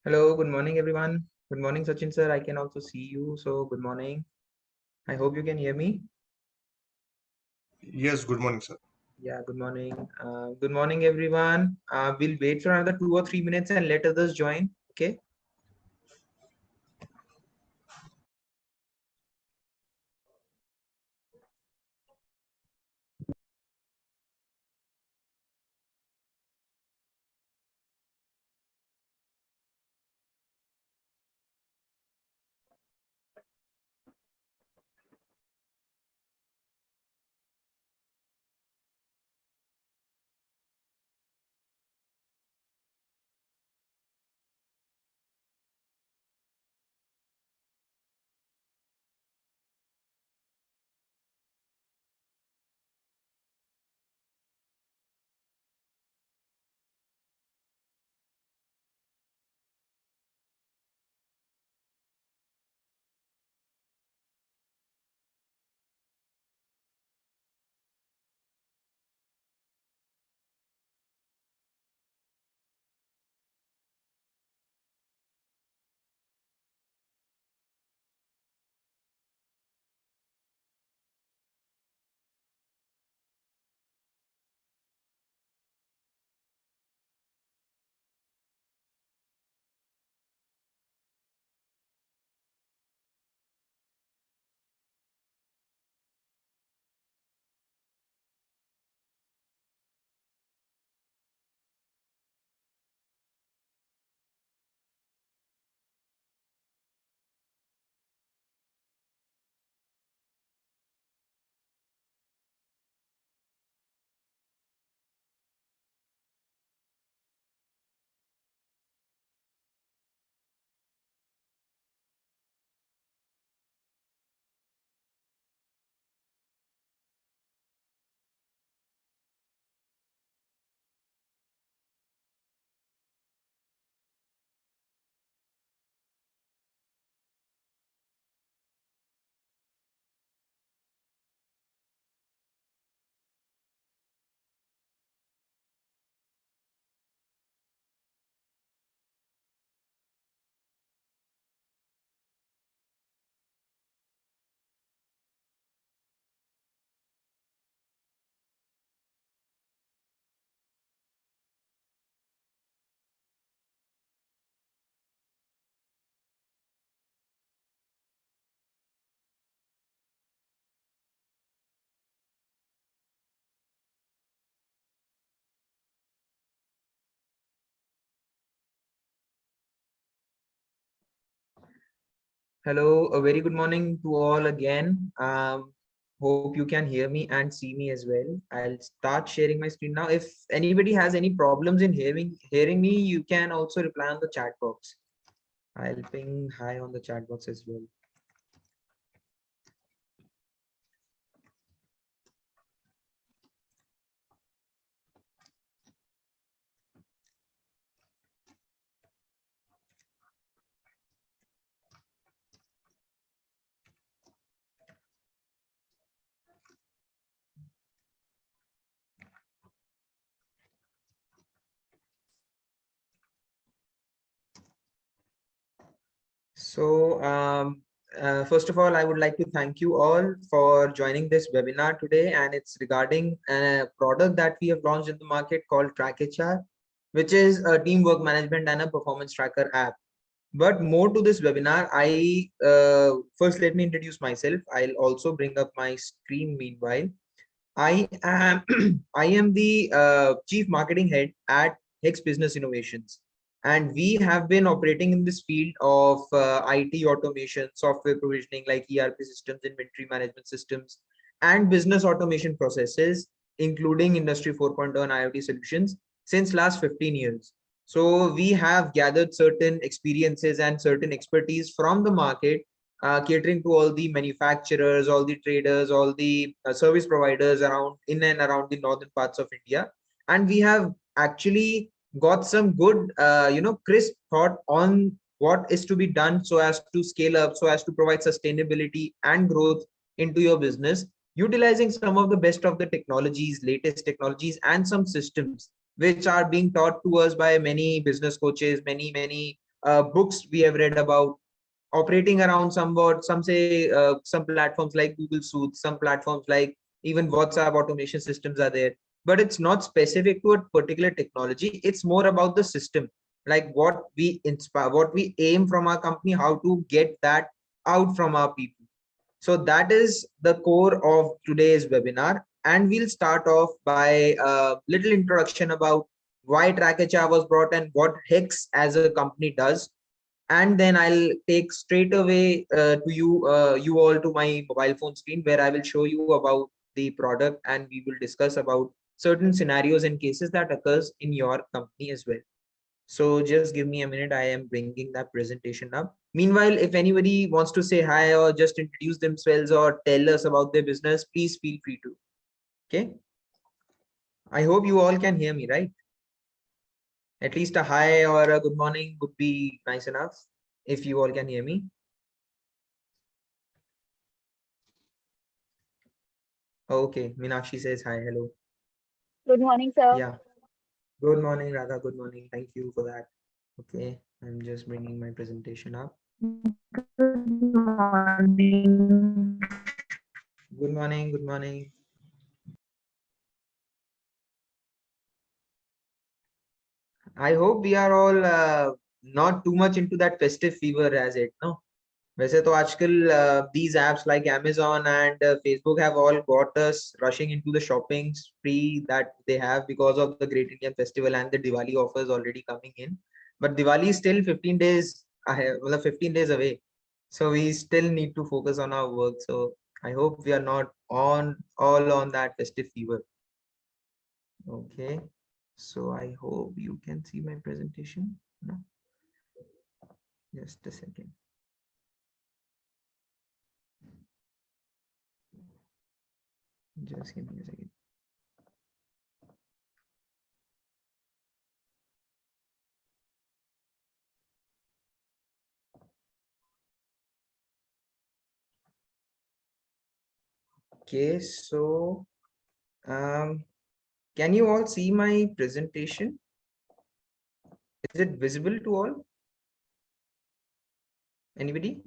Hello, good morning, everyone. Good morning, Sachin sir. I can also see you. So, good morning. I hope you can hear me. Yes, good morning, sir. Yeah, good morning. Good morning, everyone. We'll wait for another 2 or 3 minutes and let others join. Okay. Hello, a very good morning to all again. Hope you can hear me and see me as well. I'll start sharing my screen now. If anybody has any problems in hearing me, you can also reply on the chat box. I'll ping hi on the chat box as well. So, first of all, I would like to thank you all for joining this webinar today, and it's regarding a product that we have launched in the market called TrackHR, which is a teamwork management and a performance tracker app. But more to this webinar, I first let me introduce myself. I'll also bring up my screen meanwhile. I am I am the chief marketing head at Hex Business Innovations, and we have been operating in this field of IT automation, software provisioning like ERP systems, inventory management systems, and business automation processes, including Industry 4.0 and IoT solutions since last 15 years. So we have gathered certain experiences and certain expertise from the market, catering to all the manufacturers, all the traders, all the service providers around in and around the northern parts of India. And we have actually got some good, crisp thought on what is to be done so as to scale up, so as to provide sustainability and growth into your business, utilizing some of the best of the technologies, latest technologies, and some systems which are being taught to us by many business coaches, many books we have read about, operating around somewhat, some say some platforms like Google Suits, some platforms like even WhatsApp automation systems are there, but it's not specific to a particular technology. It's more about the system, like what we inspire, what we aim from our company, how to get that out from our people. So that is the core of today's webinar. And we'll start off by a little introduction about why TrackHR was brought and what Hex as a company does. And then I'll take straight away you all to my mobile phone screen, where I will show you about the product and we will discuss about certain scenarios and cases that occurs in your company as well. So just give me a minute. I am bringing that presentation up. Meanwhile, if anybody wants to say hi or just introduce themselves or tell us about their business, please feel free to. Okay. I hope you all can hear me, right? At least a hi or a good morning would be nice enough if you all can hear me. Okay, Meenakshi says hi, hello. Good morning, sir. Yeah, good morning, Radha. Good morning. Thank you for that. Okay, I'm just bringing my presentation up. Good morning. Good morning, good morning. I hope we are all not too much into that festive fever as it, no? वैसे तो आजकल these apps like Amazon and Facebook have all got us rushing into the shopping spree that they have because of the Great Indian Festival and the Diwali offers already coming in. But Diwali is still 15 days ahead, well, 15 days away. So we still need to focus on our work. So I hope we are not on all on that festive fever. Okay. So I hope you can see my presentation. No? Just a second. Just give me a second. Okay, so can you all see my presentation? Is it visible to all? Anybody?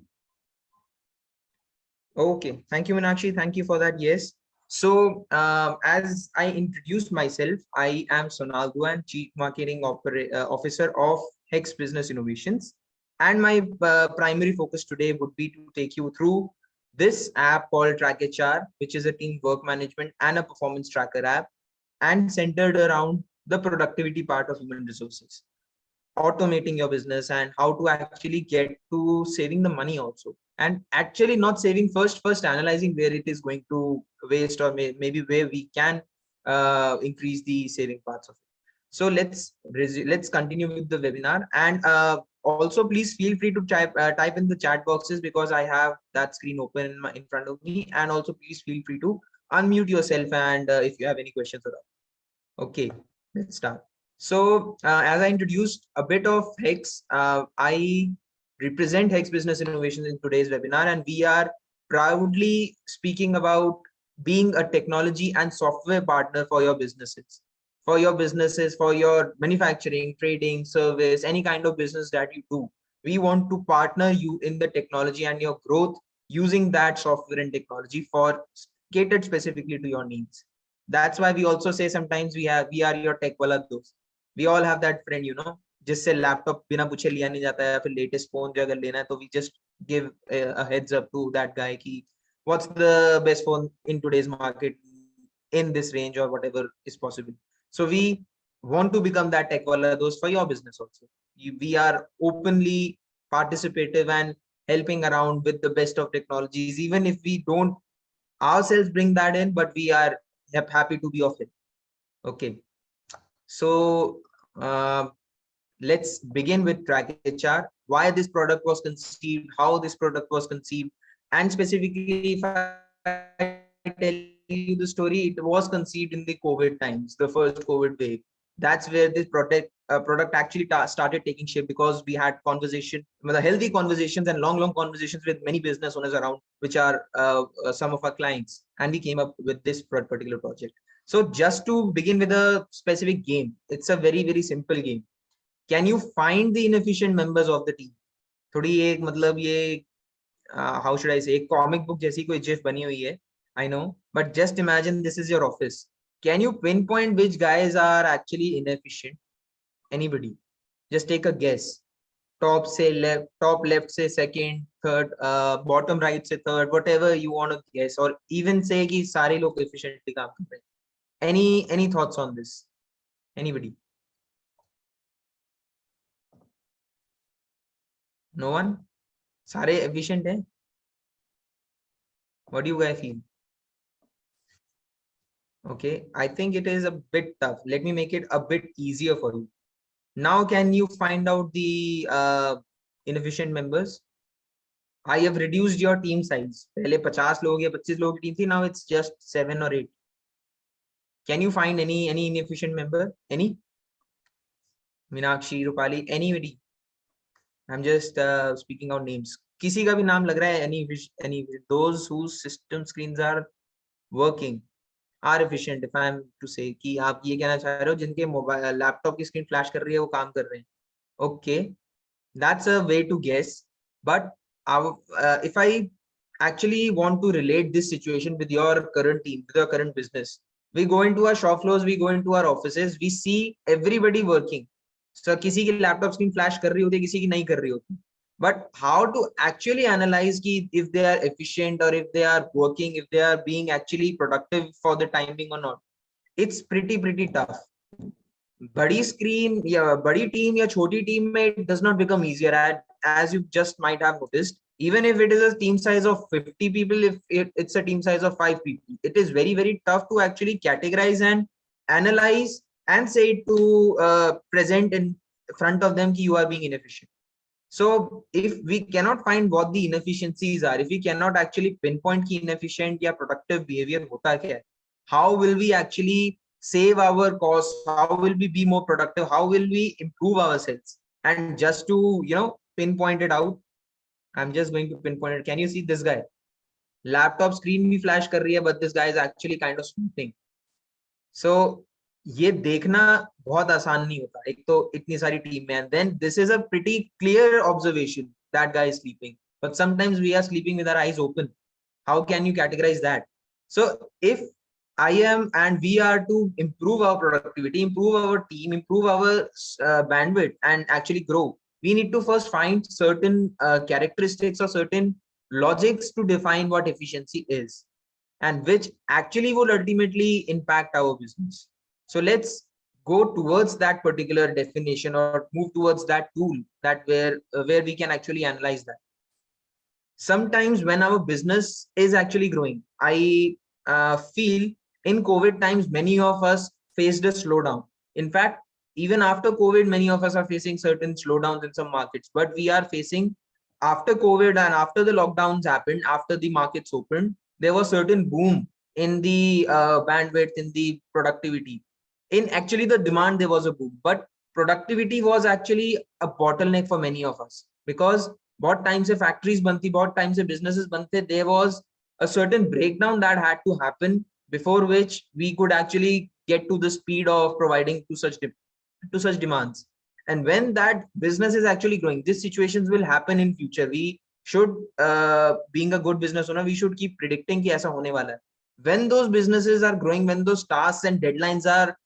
Okay, thank you, Meenakshi. Thank you for that. Yes. So as I introduced myself, I am Sonal Duan, Chief Marketing Officer of Hex Business Innovations. And my primary focus today would be to take you through this app called TrackHR, which is a team work management and a performance tracker app, and centered around the productivity part of human resources, automating your business and how to actually get to saving the money also, and actually not saving first analyzing where it is going to waste, or maybe where we can increase the saving parts of it. So let's continue with the webinar. And also please feel free to type in the chat boxes, because I have that screen open in front of me. And also please feel free to unmute yourself and if you have any questions at all. Okay, let's start. So as I introduced a bit of Hex, I represent Hex Business Innovations in today's webinar, and we are proudly speaking about being a technology and software partner for your businesses, for your manufacturing, trading, service, any kind of business that you do. We want to partner you in the technology and your growth using that software and technology for catered specifically to your needs. That's why we also say sometimes we are your tech wala dost. We all have that friend, you know, जिससे laptop बिना पूछे लिया नहीं जाता है, फिर latest phone जो अगर लेना है तो we just give a heads up to that guy कि what's the best phone in today's market in this range or whatever is possible. So we want to become that tech wala dost for your business also. We are openly participative and helping around with the best of technologies, even if we don't ourselves bring that in, but we are happy to be of it. Okay, so let's begin with TrackHR. Why this product was conceived, how this product was conceived, and specifically, if I tell you the story, it was conceived in the COVID times, the first COVID wave. That's where this product actually started taking shape, because we had healthy conversations and long conversations with many business owners around, which are some of our clients, and we came up with this particular project. So just to begin with a specific game, it's a very simple game. Can you find the inefficient members of the team? थोड़ी एक मतलब ये how should I say, एक comic book जैसी कोई gif बनी हुई है, I know, but just imagine this is your office. Can you pinpoint which guys are actually inefficient? Anybody? Just take a guess. Top say left, top left say second, third, bottom right say third, whatever you want to guess, or even say कि सारे लोग efficiently काम कर रहे हैं. Any thoughts on this? Anybody? No one? सारे efficient हैं? What do you guys feel? Okay, I think it is a bit tough. Let me make it a bit easier for you. Now, can you find out the inefficient members? I have reduced your team size. पहले 50 लोग या 25 लोगों की team थी. Now it's just 7 or 8. Can you find any inefficient member? Any? Meenakshi, Rupali, anybody? I'm just speaking out names. किसी का भी नाम लग रहा है? Any those whose system screens are working, are efficient. If I'm to say कि आप ये कहना चाह रहे हो जिनके मोबाइल लैपटॉप की स्क्रीन फ्लैश कर रही है वो काम कर रहे हैं. Okay, that's a way to guess. But if I actually want to relate this situation with your current team, with your current business, we go into our shop floors, we go into our offices, we see everybody working. So किसी की laptop screen flash कर रही होती है, किसी की नहीं कर रही होती. But how to actually analyze if they are efficient or if they are working, if they are being actually productive for the time being or not, it's pretty tough. बड़ी स्क्रीन या बड़ी टीम या छोटी team में it does not become easier, as you just might have noticed. Even if it is a team size of 50 people, if it's a team size of 5 people, it is very tough to actually categorize and analyze and say to present in front of them कि you are being inefficient. So if we cannot find what the inefficiencies are, if we cannot actually pinpoint ki inefficient या productive behavior होता क्या है, how will we actually save our costs? How will we be more productive? How will we improve ourselves? And just to pinpoint it out, I'm just going to pinpoint it. Can you see this guy? Laptop screen भी flash कर रही है, but this guy is actually kind of sleeping. So ये देखना बहुत आसान नहीं होता, एक तो इतनी सारी टीम में, and then this is a pretty clear observation that guy is sleeping, but sometimes we are sleeping with our eyes open. How can you categorize that? So if I am and we are to improve our productivity, improve our team, improve our bandwidth and actually grow, we need to first find certain characteristics or certain logics to define what efficiency is, and which actually will ultimately impact our business. So let's go towards that particular definition or move towards that tool that where we can actually analyze that. Sometimes when our business is actually growing, I feel in COVID times, many of us faced a slowdown. In fact, even after COVID, many of us are facing certain slowdowns in some markets, but we are facing after COVID and after the lockdowns happened, after the markets opened, there was certain boom in the bandwidth, in the productivity. In actually the demand, there was a boom, but productivity was actually a bottleneck for many of us, because बहुत time से factories बनती, बहुत time से businesses बनते, there was a certain breakdown that had to happen before which we could actually get to the speed of providing to such demands. And when that business is actually growing, these situations will happen in future. We should being a good business owner, we should keep predicting कि ऐसा होने वाला है. When those businesses are growing, when those tasks and deadlines are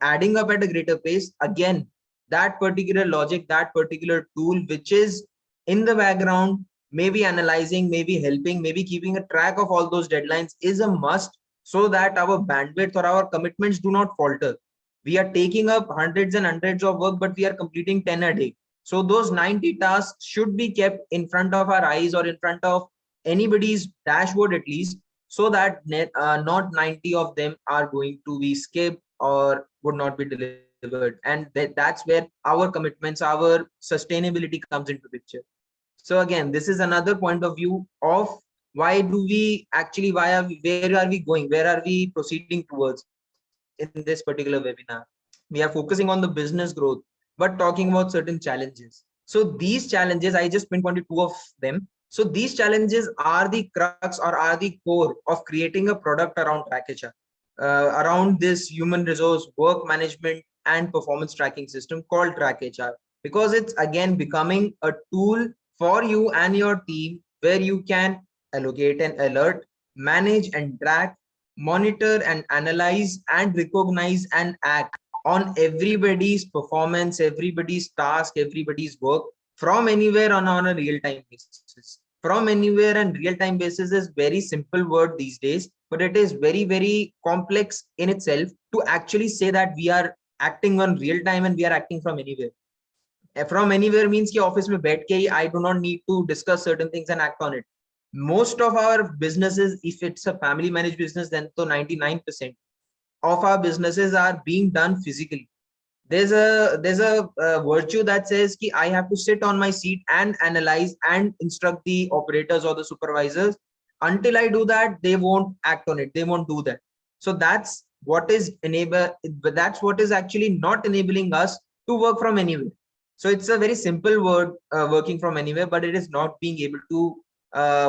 adding up at a greater pace, again that particular logic, that particular tool which is in the background, maybe analyzing, maybe helping, maybe keeping a track of all those deadlines is a must, so that our bandwidth or our commitments do not falter. We are taking up hundreds and hundreds of work, but we are completing 10 a day. So those 90 tasks should be kept in front of our eyes or in front of anybody's dashboard at least, so that not 90 of them are going to be skipped or would not be delivered. And that's where our commitments, our sustainability comes into picture. So again, this is another point of view of why do we actually, where are we going, where are we proceeding towards in this particular webinar. We are focusing on the business growth, but talking about certain challenges. So these challenges, I just pinpointed two of them. So these challenges are the crux or are the core of creating a product around TrackHR. around this human resource work management and performance tracking system called TrackHR, because it's again becoming a tool for you and your team where you can allocate an alert, manage and track, monitor and analyze and recognize and act on everybody's performance, everybody's task, everybody's work from anywhere on a real-time basis. From anywhere, and real-time basis is very simple word these days, but it is very complex in itself to actually say that we are acting on real time and we are acting from anywhere. From anywhere means कि office में बैठ के ही I do not need to discuss certain things and act on it. Most of our businesses, if it's a family managed business, then to 99% of our businesses are being done physically. There's a virtue that says ki I have to sit on my seat and analyze and instruct the operators or the supervisors. Until I do that, they won't act on it, they won't do that. So that's what is actually not enabling us to work from anywhere. So it's a very simple word, working from anywhere, but it is not being able to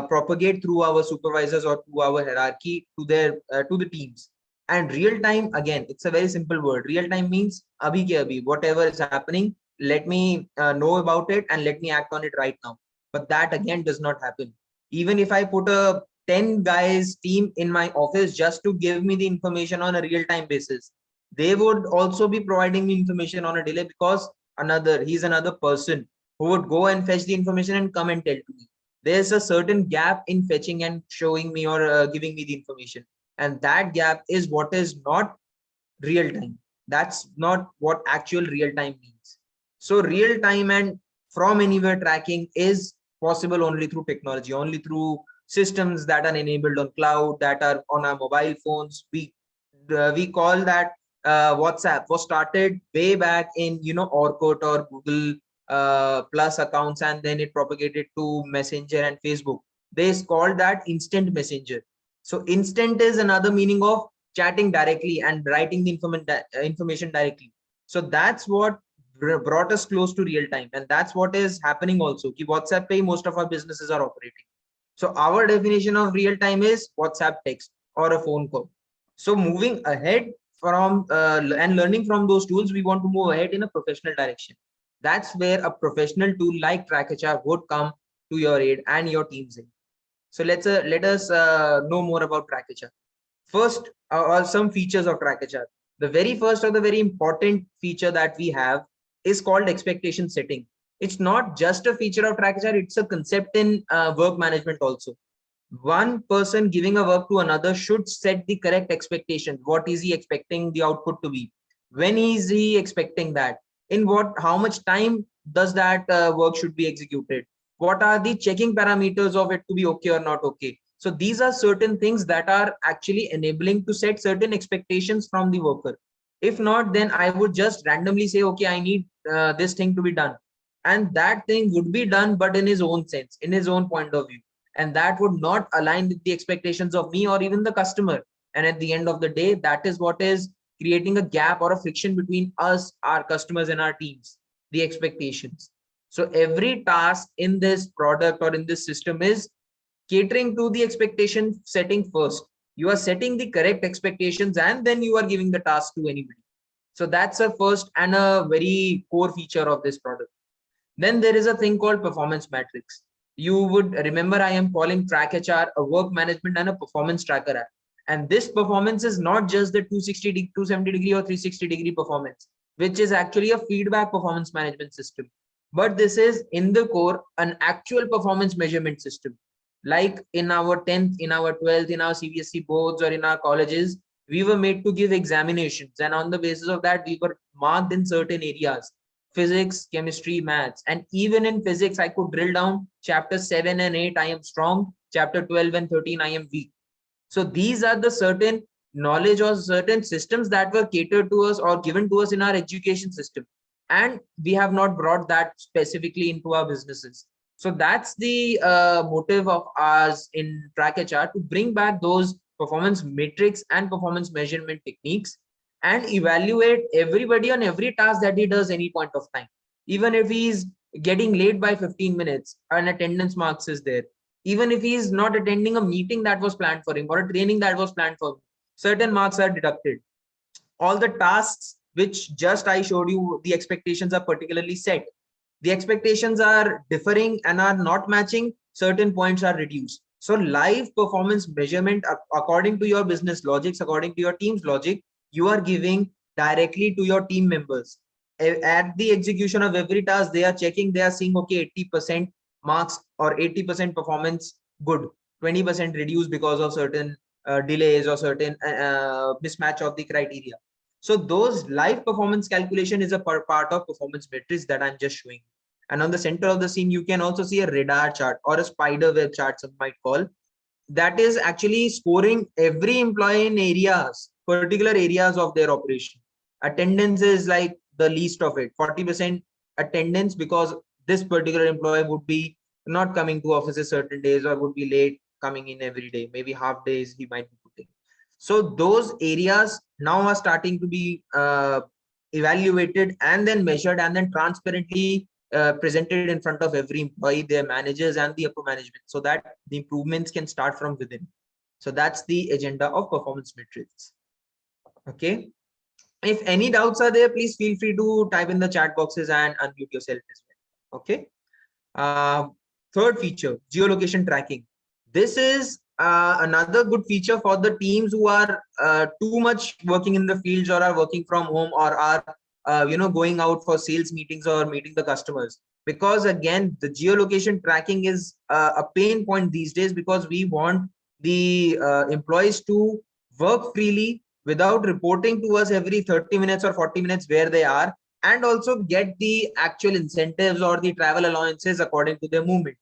propagate through our supervisors or to our hierarchy to the teams. And real time, again, it's a very simple word. Real time means abhi ke abhi, whatever is happening, let me know about it and let me act on it right now. But that again does not happen. Even if I put a 10 guys team in my office just to give me the information on a real time basis, they would also be providing me information on a delay, because he's another person who would go and fetch the information and come and tell to me. There's a certain gap in fetching and showing me or giving me the information, and that gap is what is not real time. That's not what actual real time means. So real time and from anywhere tracking is possible only through technology, only through systems that are enabled on cloud, that are on our mobile phones. We call that WhatsApp was started way back in Orkut or Google plus accounts, and then it propagated to Messenger and Facebook. They called that instant messenger. So instant is another meaning of chatting directly and writing the information directly. So that's what brought us close to real time, and that's what is happening also. Ki WhatsApp pe most of our businesses are operating. So our definition of real time is WhatsApp text or a phone call. So moving ahead from and learning from those tools, we want to move ahead in a professional direction. That's where a professional tool like TrackHR would come to your aid and your team's aid. So let us know more about TrackHR. First, are some features of TrackHR. The very first or the very important feature that we have is called expectation setting. It's not just a feature of TrackHR, it's a concept in work management also. One person giving a work to another should set the correct expectation. What is he expecting the output to be? When is he expecting that? In how much time does that work should be executed? What are the checking parameters of it to be okay or not okay? So these are certain things that are actually enabling to set certain expectations from the worker. If not, then I would just randomly say, okay, I need this thing to be done. And that thing would be done, but in his own sense, in his own point of view. And that would not align with the expectations of me or even the customer. And at the end of the day, that is what is creating a gap or a friction between us, our customers, and our teams, the expectations. So every task in this product or in this system is catering to the expectation setting first. You are setting the correct expectations and then you are giving the task to anybody. So that's a first and a very core feature of this product. Then there is a thing called performance matrix. You would remember I am calling TrackHR a work management and a performance tracker app. And this performance is not just the 270 degree or 360-degree performance, which is actually a feedback performance management system. But this is in the core an actual performance measurement system. Like in our 10th, in our 12th, in our CBSE boards or in our colleges, we were made to give examinations. And on the basis of that, we were marked in certain areas. Physics, chemistry, maths. And even in physics, I could drill down chapter 7 and 8, I am strong. Chapter 12 and 13, I am weak. So these are the certain knowledge or certain systems that were catered to us or given to us in our education system. And we have not brought that specifically into our businesses. So that's the motive of ours in TrackHR, to bring back those performance metrics and performance measurement techniques and evaluate everybody on every task that he does any point of time. Even if he's getting late by 15 minutes, an attendance marks is there. Even if he is not attending a meeting that was planned for him or a training that was planned for him, certain marks are deducted. All the tasks which just I showed you, the expectations are particularly set. The expectations are differing and are not matching, certain points are reduced. So live performance measurement, according to your business logics, according to your team's logic, you are giving directly to your team members. At the execution of every task, they are checking, they are seeing, okay, 80% marks or 80% performance good, 20% reduced because of certain delays or certain mismatch of the criteria. So those live performance calculation is a part of performance metrics that I'm just showing. And on the center of the scene, you can also see a radar chart or a spider web chart, some might call. That is actually scoring every employee in areas, particular areas of their operation. Attendance is like the least of it, 40% attendance, because this particular employee would be not coming to offices certain days or would be late coming in every day, maybe half days he might be putting. So those areas now are starting to be evaluated and then measured and then transparently presented in front of every employee, their managers and the upper management, so that the improvements can start from within. So that's the agenda of performance metrics. Okay. If any doubts are there, please feel free to type in the chat boxes and unmute yourself as well. Okay. Third feature, geolocation tracking. This is another good feature for the teams who are too much working in the fields or are working from home or are going out for sales meetings or meeting the customers. Because again, the geolocation tracking is a pain point these days, because we want the employees to work freely without reporting to us every 30 minutes or 40 minutes where they are, and also get the actual incentives or the travel allowances according to their movement.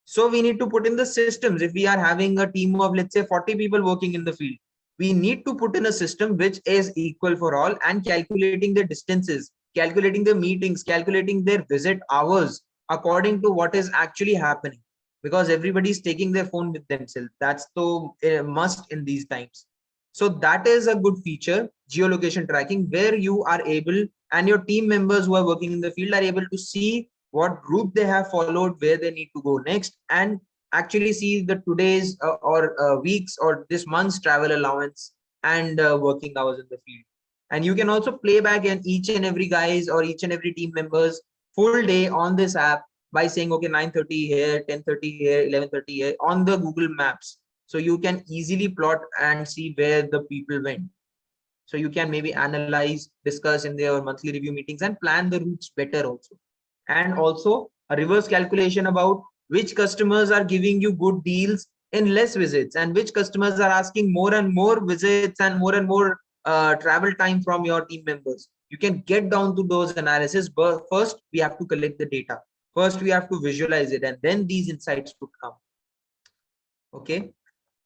So we need to put in the systems. If we are having a team of, let's say, 40 people working in the field, we need to put in a system which is equal for all, and calculating the distances, calculating the meetings, calculating their visit hours according to what is actually happening, because everybody is taking their phone with themselves. That's the must in these times. So that is a good feature, geolocation tracking, where you are able, and your team members who are working in the field are able to see what route they have followed, where they need to go next, and actually see the today's or weeks or this month's travel allowance and working hours in the field. And you can also play back in each and every guys or each and every team members full day on this app by saying, okay, 9:30 here, 10:30 here, 11:30 here on the Google Maps. So you can easily plot and see where the people went. So you can maybe analyze, discuss in their monthly review meetings and plan the routes better also. And also a reverse calculation about which customers are giving you good deals in less visits and which customers are asking more and more visits and more travel time from your team members. You can get down to those analysis, but first we have to collect the data. First we have to visualize it, and then these insights would come. Okay.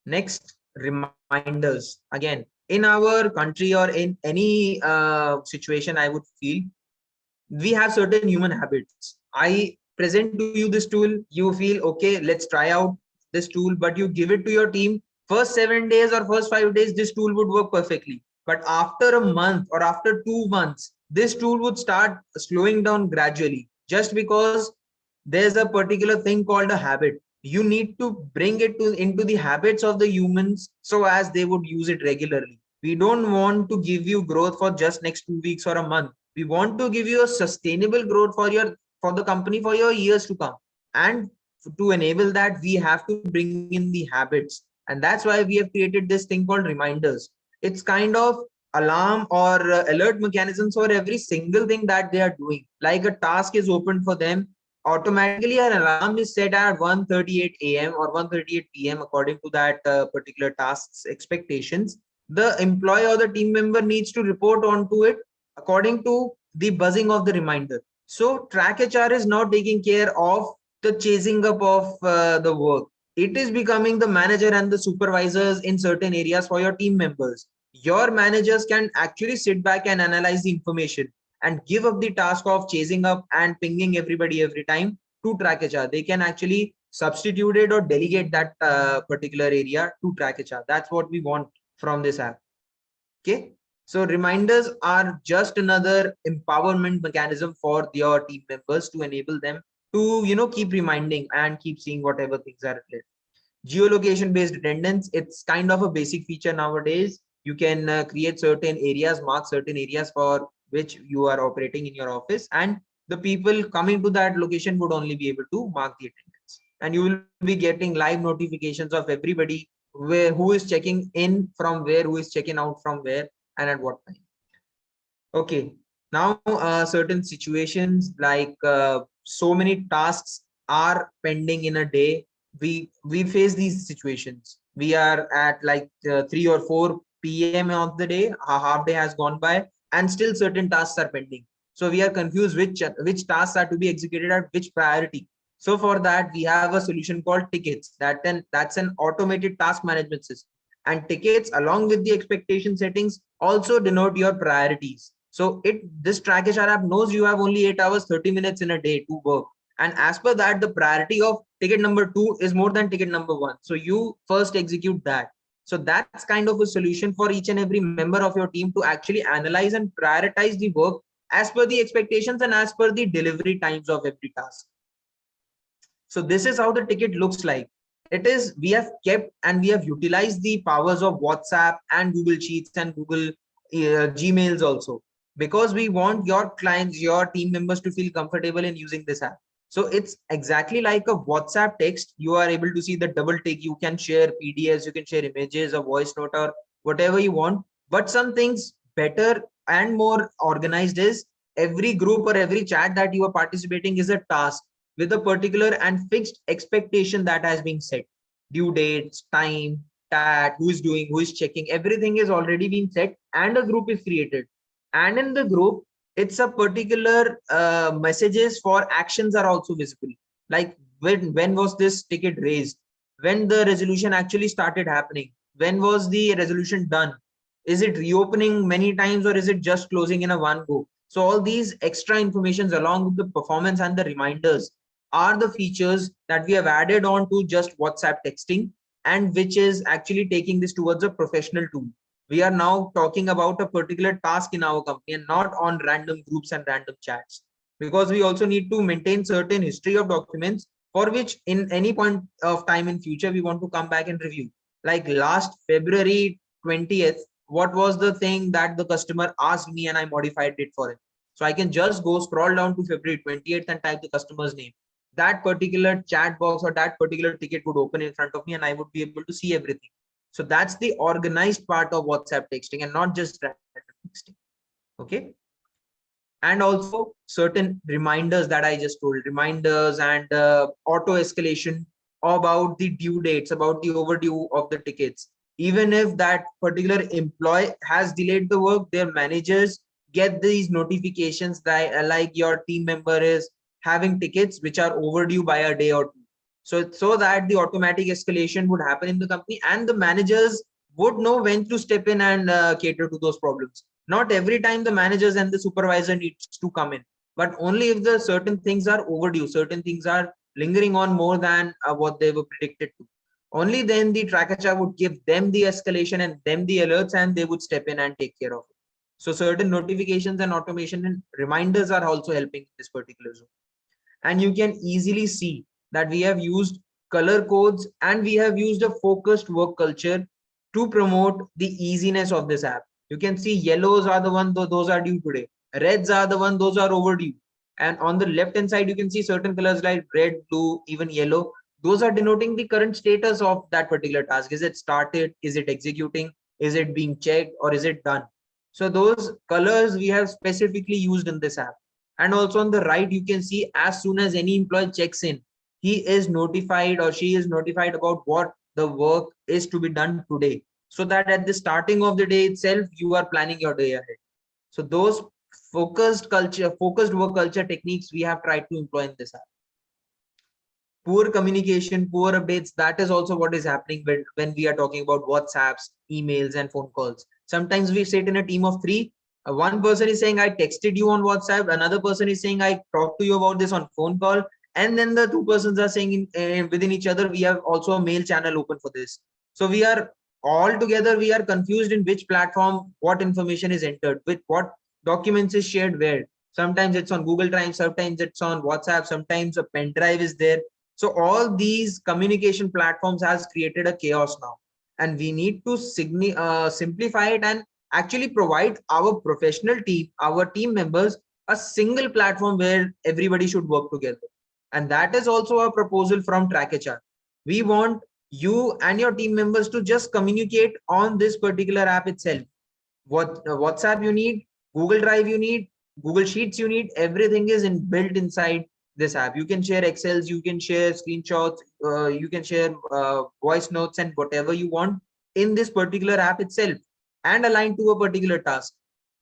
Next, reminders. Again, in our country or in any situation, I would feel we have certain human habits. I present to you this tool, you feel, okay, let's try out this tool, but you give it to your team. First 7 days or first 5 days, this tool would work perfectly. But after a month or after 2 months, this tool would start slowing down gradually, just because there's a particular thing called a habit. You need to bring it into the habits of the humans so as they would use it regularly. We don't want to give you growth for just next 2 weeks or a month. We want to give you a sustainable growth for the company for your years to come. And to enable that, we have to bring in the habits. And that's why we have created this thing called reminders. It's kind of alarm or alert mechanisms for every single thing that they are doing. Like a task is opened for them, automatically an alarm is set at 1:38 a.m. or 1:38 p.m. according to that particular task's expectations. The employee or the team member needs to report onto it according to the buzzing of the reminder. So TrackHR is now taking care of the chasing up of the work. It is becoming the manager and the supervisors in certain areas for your team members. Your managers can actually sit back and analyze the information and give up the task of chasing up and pinging everybody every time to TrackHR. They can actually substitute it or delegate that particular area to TrackHR. That's what we want from this app. Okay. So reminders are just another empowerment mechanism for your team members to enable them to keep reminding and keep seeing whatever things are related. Geolocation based attendance, it's kind of a basic feature nowadays. You can create certain areas, mark certain areas for which you are operating in your office, and the people coming to that location would only be able to mark the attendance. And you will be getting live notifications of everybody who is checking in from where, who is checking out from where, and at what time. Okay, now certain situations like so many tasks are pending in a day. We face these situations. We are at like 3 or 4 p.m. of the day. A half day has gone by, and still certain tasks are pending. So we are confused which tasks are to be executed at which priority. So for that, we have a solution called tickets. That's an automated task management system. And tickets, along with the expectation settings, also denote your priorities. So this TrackHR app knows you have only 8 hours, 30 minutes in a day to work. And as per that, the priority of ticket number 2 is more than ticket number 1. So you first execute that. So that's kind of a solution for each and every member of your team to actually analyze and prioritize the work as per the expectations and as per the delivery times of every task. So this is how the ticket looks like. It is, we have kept and we have utilized the powers of WhatsApp and Google Sheets and Google Gmails also, because we want your clients, your team members to feel comfortable in using this app. So it's exactly like a WhatsApp text. You are able to see the double tick. You can share PDFs, you can share images, a voice note, or whatever you want. But some things better and more organized is every group or every chat that you are participating is a task with a particular and fixed expectation that has been set. Due dates, time, tat, who is doing, who is checking, everything is already been set and a group is created. And in the group, it's a particular messages for actions are also visible. Like when was this ticket raised? When the resolution actually started happening? When was the resolution done? Is it reopening many times or is it just closing in a one go? So all these extra informations along with the performance and the reminders are the features that we have added on to just WhatsApp texting, and which is actually taking this towards a professional tool. We are now talking about a particular task in our company and not on random groups and random chats, because we also need to maintain certain history of documents for which in any point of time in future we want to come back and review. Like last February 20th, what was the thing that the customer asked me and I modified it for him? So I can just go scroll down to February 28th and type the customer's name. That particular chat box or that particular ticket would open in front of me and I would be able to see everything. So that's the organized part of WhatsApp texting and not just random texting. Okay. And also certain reminders that I just told, reminders and auto escalation about the due dates, about the overdue of the tickets. Even if that particular employee has delayed the work, their managers get these notifications that like your team member is having tickets which are overdue by a day or two. So that the automatic escalation would happen in the company and the managers would know when to step in and cater to those problems. Not every time the managers and the supervisor needs to come in, but only if the certain things are overdue, certain things are lingering on more than what they were predicted to. Only then the TrackHR would give them the escalation and them the alerts, and they would step in and take care of it. So certain notifications and automation and reminders are also helping in this particular zone. And you can easily see that we have used color codes and we have used a focused work culture to promote the easiness of this app. You can see yellows are the one, those are due today. Reds are the one, those are overdue. And on the left hand side, you can see certain colors like red, blue, even yellow. Those are denoting the current status of that particular task. Is it started? Is it executing? Is it being checked or is it done? So those colors we have specifically used in this app. And also on the right, you can see as soon as any employee checks in, he is notified or she is notified about what the work is to be done today. So that at the starting of the day itself, you are planning your day ahead. So those focused work culture techniques we have tried to employ in this app. Poor communication, poor updates, that is also what is happening when we are talking about WhatsApps, emails, and phone calls. Sometimes we sit in a team of 3. One person is saying, I texted you on WhatsApp. Another person is saying, I talked to you about this on phone call. And then the 2 persons are saying within each other, we have also a mail channel open for this. So we are all together, we are confused in which platform, what information is entered, with what documents is shared where. Sometimes it's on Google Drive, sometimes it's on WhatsApp, sometimes a pen drive is there. So all these communication platforms has created a chaos now. and we need to simplify it and actually provide our professional team, our team members, a single platform where everybody should work together. And that is also a proposal from TrackHR. We want you and your team members to just communicate on this particular app itself. What WhatsApp you need, Google Drive you need, Google Sheets you need, everything is built inside this app. You can share Excels, you can share screenshots, you can share voice notes and whatever you want in this particular app itself and align to a particular task.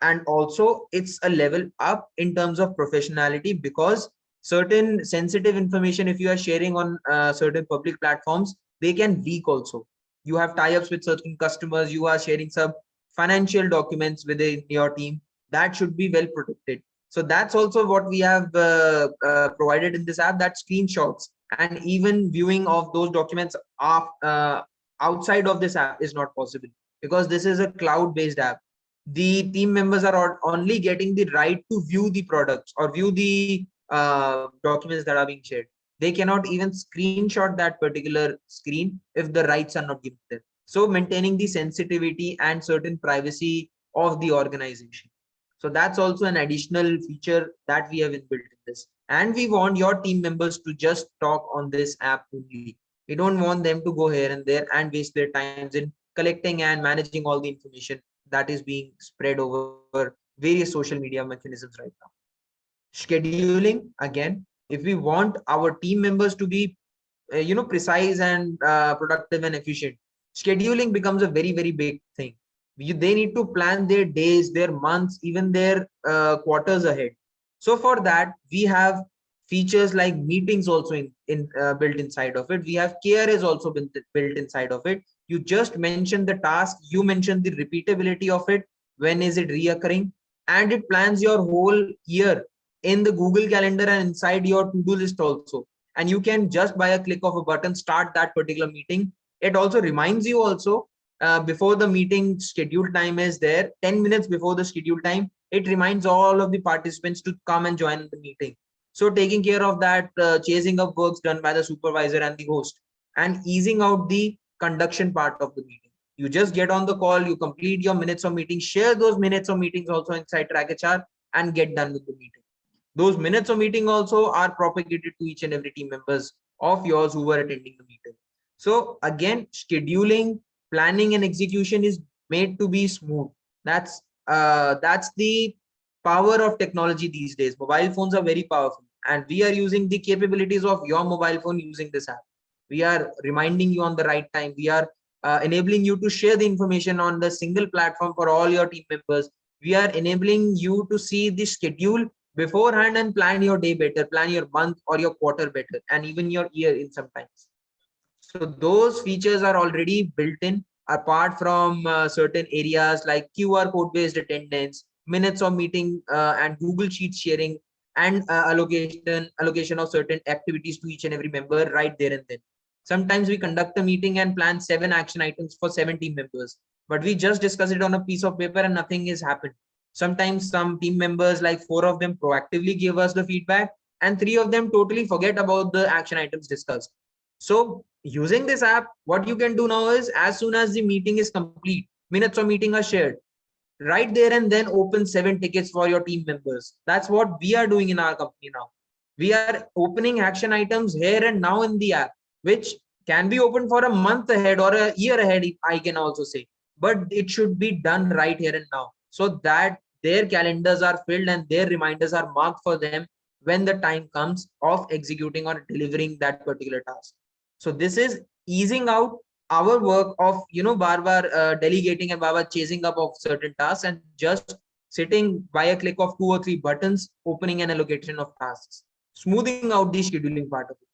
And also it's a level up in terms of professionality, because certain sensitive information, if you are sharing on certain public platforms, they can leak also. You have tie-ups with certain customers, you are sharing some financial documents within your team, that should be well protected. So that's also what we have provided in this app, that screenshots and even viewing of those documents outside of this app is not possible, because this is a cloud based app. The team members are only getting the right to view the products or view the documents that are being shared. They cannot even screenshot that particular screen if the rights are not given them. So maintaining the sensitivity and certain privacy of the organization. So that's also an additional feature that we have inbuilt in this. And we want your team members to just talk on this app only. We don't want them to go here and there and waste their times in collecting and managing all the information that is being spread over various social media mechanisms right now. Scheduling, again, if we want our team members to be precise and productive and efficient, scheduling becomes a very big thing. They need to plan their days, their months, even their quarters ahead. So for that we have features like meetings also built inside of it. We have care is also built inside of it. You just mentioned the task, you mentioned the repeatability of it, when is it reoccurring, and it plans your whole year in the Google Calendar and inside your to-do list also. And you can just by a click of a button start that particular meeting. It also reminds you also before the meeting scheduled time is there, 10 minutes before the scheduled time, it reminds all of the participants to come and join the meeting. So taking care of that chasing of works done by the supervisor and the host, and easing out the conduction part of the meeting. You just get on the call, you complete your minutes of meeting, share those minutes of meetings also inside TrackHR and get done with the meeting. Those minutes of meeting also are propagated to each and every team members of yours who were attending the meeting. So again, scheduling, planning and execution is made to be smooth. That's the power of technology these days. Mobile phones are very powerful, and we are using the capabilities of your mobile phone using this app. We are reminding you on the right time. We are enabling you to share the information on the single platform for all your team members. We are enabling you to see the schedule beforehand and plan your day better, plan your month or your quarter better, and even your year in sometimes. So those features are already built in, apart from certain areas like QR code based attendance, minutes of meeting and Google Sheets sharing, and allocation of certain activities to each and every member right there and then. Sometimes we conduct a meeting and plan 7 action items for 7 team members, but we just discuss it on a piece of paper and nothing has happened. Sometimes some team members, like 4 of them, proactively give us the feedback, and 3 of them totally forget about the action items discussed. So using this app, what you can do now is, as soon as the meeting is complete, minutes of meeting are shared, right there and then open 7 tickets for your team members. That's what we are doing in our company now. We are opening action items here and now in the app, which can be open for a month ahead or a year ahead, I can also say, but it should be done right here and now, so that their calendars are filled and their reminders are marked for them when the time comes of executing or delivering that particular task. So this is easing out our work of bar delegating and bar chasing up of certain tasks, and just sitting by a click of 2 or 3 buttons, opening an allocation of tasks, smoothing out the scheduling part of it.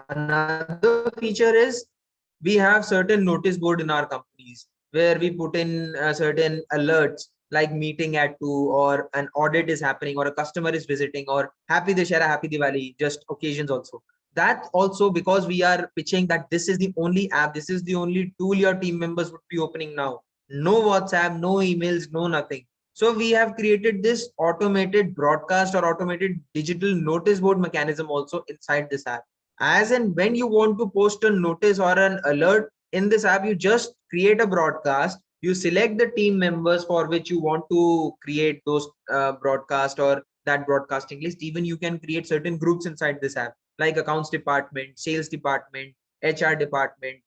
Another feature is, we have certain notice board in our companies where we put in certain alerts like meeting at 2, or an audit is happening, or a customer is visiting, or happy Dashera, happy Diwali, just occasions also. That also, because we are pitching that this is the only app, this is the only tool your team members would be opening now. No WhatsApp, no emails, no nothing. So we have created this automated broadcast or automated digital notice board mechanism also inside this app. As and when you want to post a notice or an alert, in this app, you just create a broadcast. You select the team members for which you want to create those broadcast or that broadcasting list. Even you can create certain groups inside this app, like accounts department, sales department, HR department,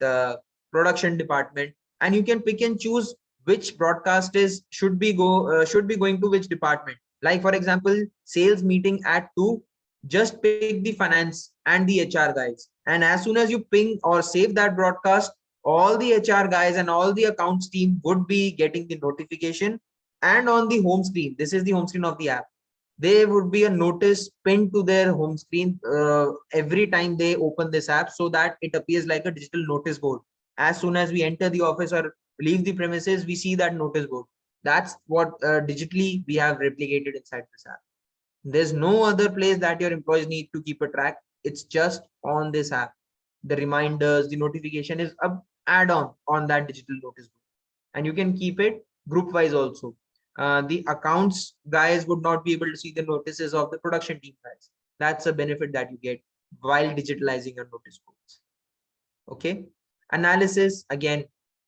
production department, and you can pick and choose which broadcast is should be going to which department. Like for example, sales meeting at 2, just pick the finance and the HR guys, and as soon as you ping or save that broadcast, all the HR guys and all the accounts team would be getting the notification. And on the home screen, this is the home screen of the app, there would be a notice pinned to their home screen every time they open this app, so that it appears like a digital notice board. As soon as we enter the office or leave the premises, we see that notice board. That's what digitally we have replicated inside this app. There's no other place that your employees need to keep a track. It's just on this app. The reminders, the notification is a add-on on that digital notice board, and you can keep it group wise also. The accounts guys would not be able to see the notices of the production team guys. That's a benefit that you get while digitalizing your notice boards. Okay. Analysis, again,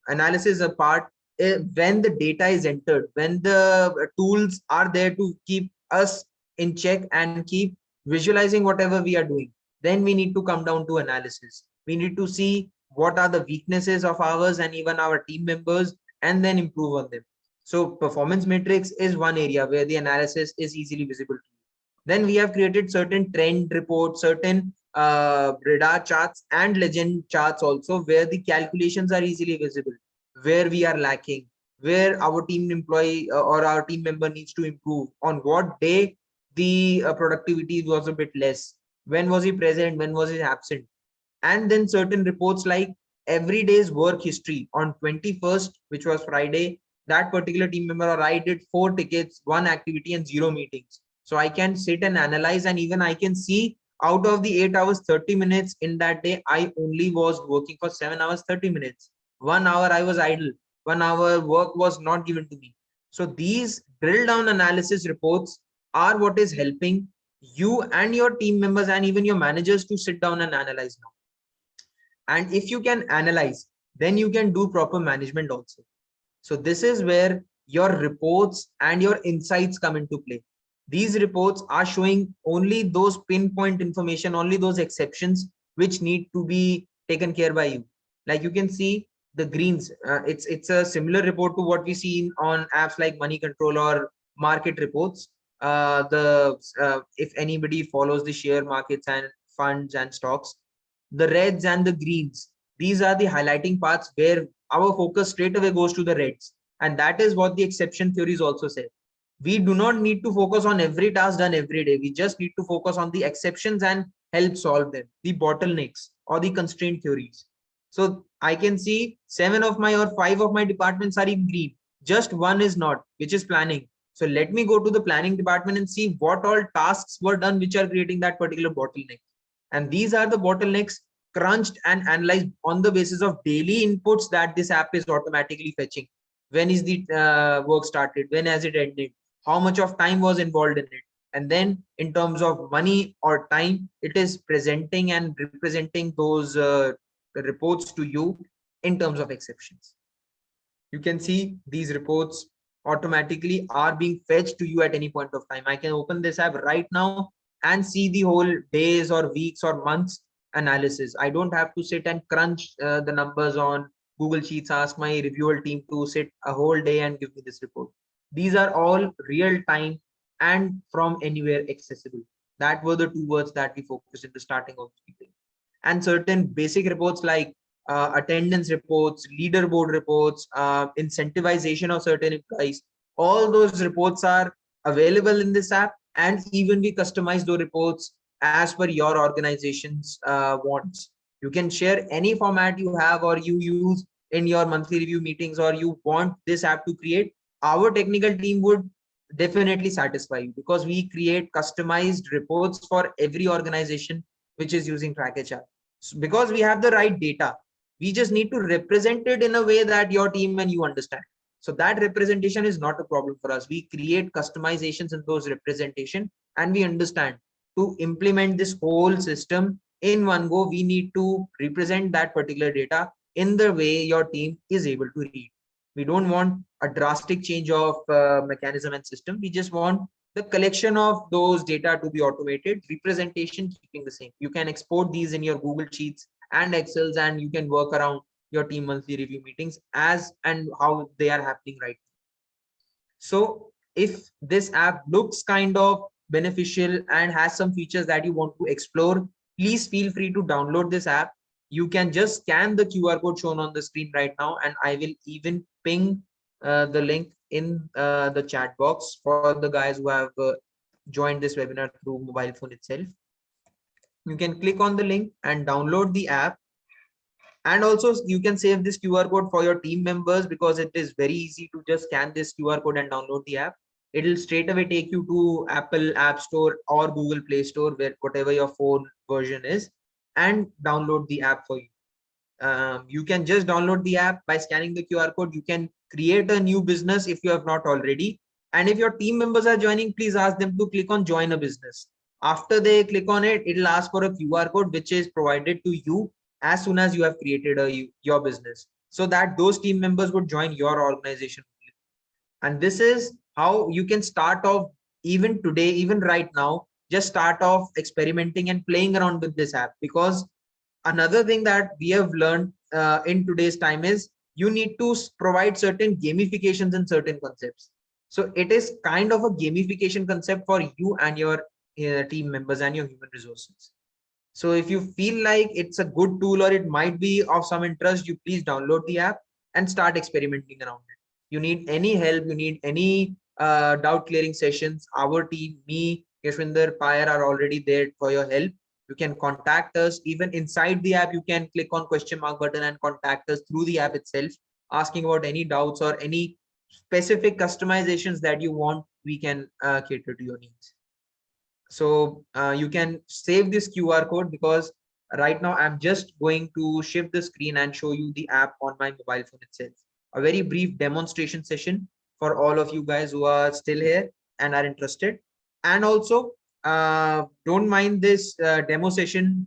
analysis is a part when the data is entered, when the tools are there to keep us in check and keep visualizing whatever we are doing, then we need to come down to analysis. We need to see what are the weaknesses of ours and even our team members, and then improve on them. So performance matrix is one area where the analysis is easily visible to you. Then we have created certain trend reports, certain radar charts and legend charts also, where the calculations are easily visible, where we are lacking, where our team employee or our team member needs to improve, on what day the productivity was a bit less, when was he present, when was he absent. And then certain reports like every day's work history. On 21st, which was Friday, that particular team member or I did 4 tickets, 1 activity and 0 meetings. So I can sit and analyze, and even I can see out of the 8 hours 30 minutes in that day, I only was working for 7 hours 30 minutes. 1 hour I was idle, 1 hour work was not given to me. So these drill down analysis reports are what is helping you and your team members and even your managers to sit down and analyze now. And if you can analyze, then you can do proper management also. So this is where your reports and your insights come into play. These reports are showing only those pinpoint information, only those exceptions which need to be taken care by you. Like you can see the greens, it's a similar report to what we see on apps like Money Control or market reports. If anybody follows the share markets and funds and stocks, the reds and the greens, these are the highlighting parts where our focus straight away goes to the reds. And that is what the exception theories also say. We do not need to focus on every task done every day. We just need to focus on the exceptions and help solve them, the bottlenecks or the constraint theories. So I can see 7 of my or 5 of my departments are in green. Just one is not, which is planning. So let me go to the planning department and see what all tasks were done which are creating that particular bottleneck. And these are the bottlenecks crunched and analyzed on the basis of daily inputs that this app is automatically fetching. When is the work started? When has it ended? How much of time was involved in it? And then in terms of money or time, it is presenting and representing those reports to you in terms of exceptions. You can see these reports automatically are being fetched to you at any point of time. I can open this app right now and see the whole days or weeks or months analysis. I don't have to sit and crunch the numbers on Google Sheets, ask my reviewer team to sit a whole day and give me this report. These are all real time and from anywhere accessible. That were the 2 words that we focused in the starting of the meeting. And certain basic reports like attendance reports, leaderboard reports, incentivization of certain employees, all those reports are available in this app, and even we customize those reports as per your organization's wants. You can share any format you have or you use in your monthly review meetings, or you want this app to create. Our technical team would definitely satisfy you, because we create customized reports for every organization which is using TrackHR. So because we have the right data, we just need to represent it in a way that your team and you understand. So that representation is not a problem for us. We create customizations in those representation, and we understand to implement this whole system in one go, we need to represent that particular data in the way your team is able to read. We don't want a drastic change of mechanism and system. We just want the collection of those data to be automated, representation keeping the same. You can export these in your Google Sheets and Excels, and you can work around your team monthly review meetings as and how they are happening right now. So if this app looks kind of beneficial and has some features that you want to explore, please feel free to download this app. You can just scan the QR code shown on the screen right now, and I will even ping the link in the chat box for the guys who have joined this webinar through mobile phone itself. You can click on the link and download the app. And also you can save this QR code for your team members, because it is very easy to just scan this QR code and download the app. It'll straight away take you to Apple App Store or Google Play Store, where whatever your phone version is, and download the app for you. You can just download the app by scanning the QR code. You can create a new business if you have not already. And if your team members are joining, please ask them to click on join a business. After they click on it, it'll ask for a QR code, which is provided to you as soon as you have created your business, so that those team members would join your organization. And this is how you can start off even today, even right now. Just start off experimenting and playing around with this app, because another thing that we have learned in today's time is you need to provide certain gamifications and certain concepts. So it is kind of a gamification concept for you and your team members and your human resources. So if you feel like it's a good tool or it might be of some interest, you please download the app and start experimenting around it. You need any help, you need any doubt clearing sessions, our team, me, Yashwinder, Payar are already there for your help. You can contact us. Even inside the app, you can click on question mark button and contact us through the app itself, asking about any doubts or any specific customizations that you want. We can cater to your needs. So you can save this QR code, because right now I'm just going to shift the screen and show you the app on my mobile phone itself. A very brief demonstration session for all of you guys who are still here and are interested. And also don't mind this demo session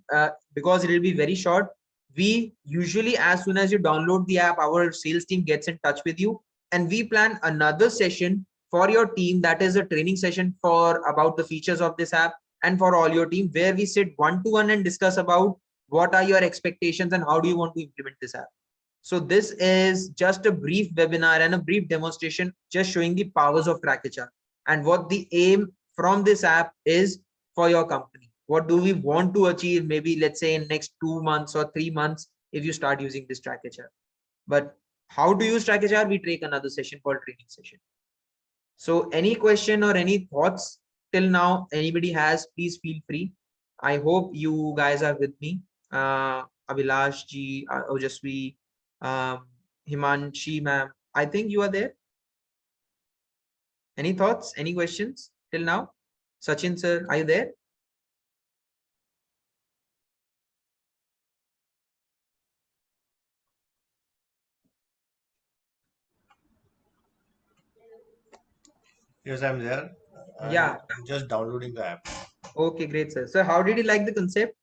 because it will be very short. We usually, as soon as you download the app, our sales team gets in touch with you, and we plan another session for your team, that is a training session for about the features of this app, and for all your team, where we sit one-to-one and discuss about what are your expectations and how do you want to implement this app. So this is just a brief webinar and a brief demonstration, just showing the powers of TrackHR and what the aim from this app is for your company. What do we want to achieve, maybe let's say in next 2 months or 3 months, if you start using this TrackHR. But how to use TrackHR, we take another session called training session. So any question or any thoughts till now anybody has, please feel free. I hope you guys are with me. Abhilash ji, Ojasvi, Himanshi ma'am, I think you are there. Any thoughts, any questions till now? Sachin sir, are you there? Yes, I'm there. Yeah. I'm just downloading the app. Okay, great sir. So how did you like the concept?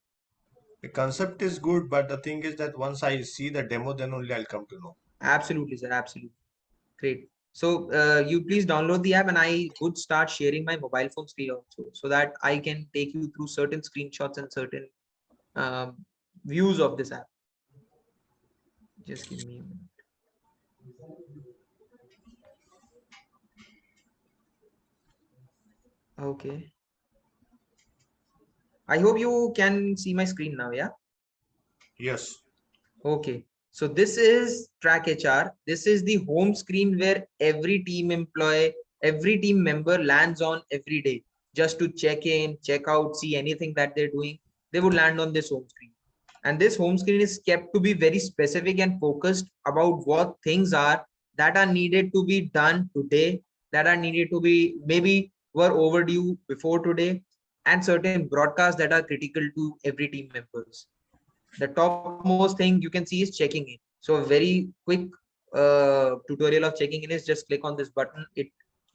The concept is good, but the thing is that once I see the demo, then only I'll come to know. Absolutely sir, absolutely. Great. So you please download the app, and I would start sharing my mobile phone screen also, so that I can take you through certain screenshots and certain views of this app. Just give me a minute. Okay. I hope you can see my screen now. Yeah. Yes. Okay. So this is TrackHR. This is the home screen where every team employee, every team member lands on every day, just to check in, check out, see anything that they're doing. They would land on this home screen. And this home screen is kept to be very specific and focused about what things are that are needed to be done today, that are needed to be maybe were overdue before today, and certain broadcasts that are critical to every team members. The topmost thing you can see is checking in. So a very quick tutorial of checking in is just click on this button. It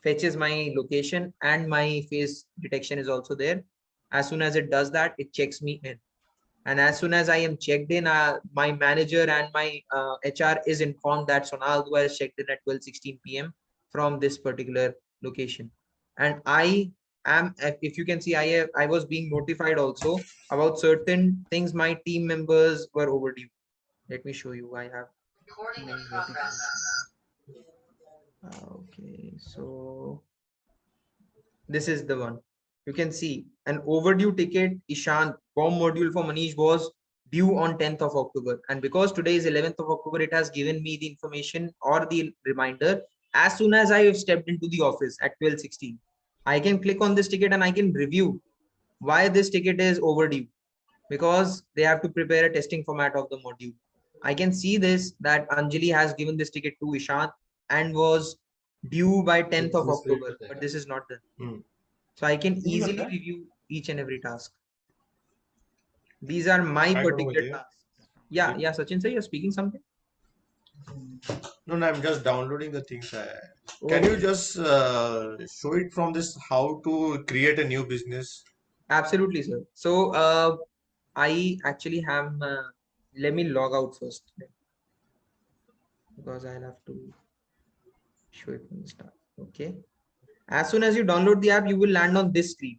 fetches my location and my face detection is also there. As soon as it does that, it checks me in. And as soon as I am checked in, my manager and my HR is informed that Sonal Dua is checked in at 12:16 p.m. from this particular location. And I am, if you can see, I was being notified also about certain things. My team members were overdue. Let me show you. I have many notifications. Okay, so this is the one. You can see an overdue ticket. Ishant bomb module for Manish was due on 10th of October. And because today is 11th of October, it has given me the information or the reminder as soon as I have stepped into the office at 12:16. I can click on this ticket and I can review why this ticket is overdue, because they have to prepare a testing format of the module. I can see this that Anjali has given this ticket to Ishant and was due by 10th of October, but this is not done. So I can easily review each and every task. These are my particular tasks. Yeah, Sachin sir, you're speaking something? No, I'm just downloading the things. Can you just show it from this how to create a new business? Absolutely, sir. So I actually have, let me log out first because I'll have to show it from the start. Okay. As soon as you download the app, you will land on this screen,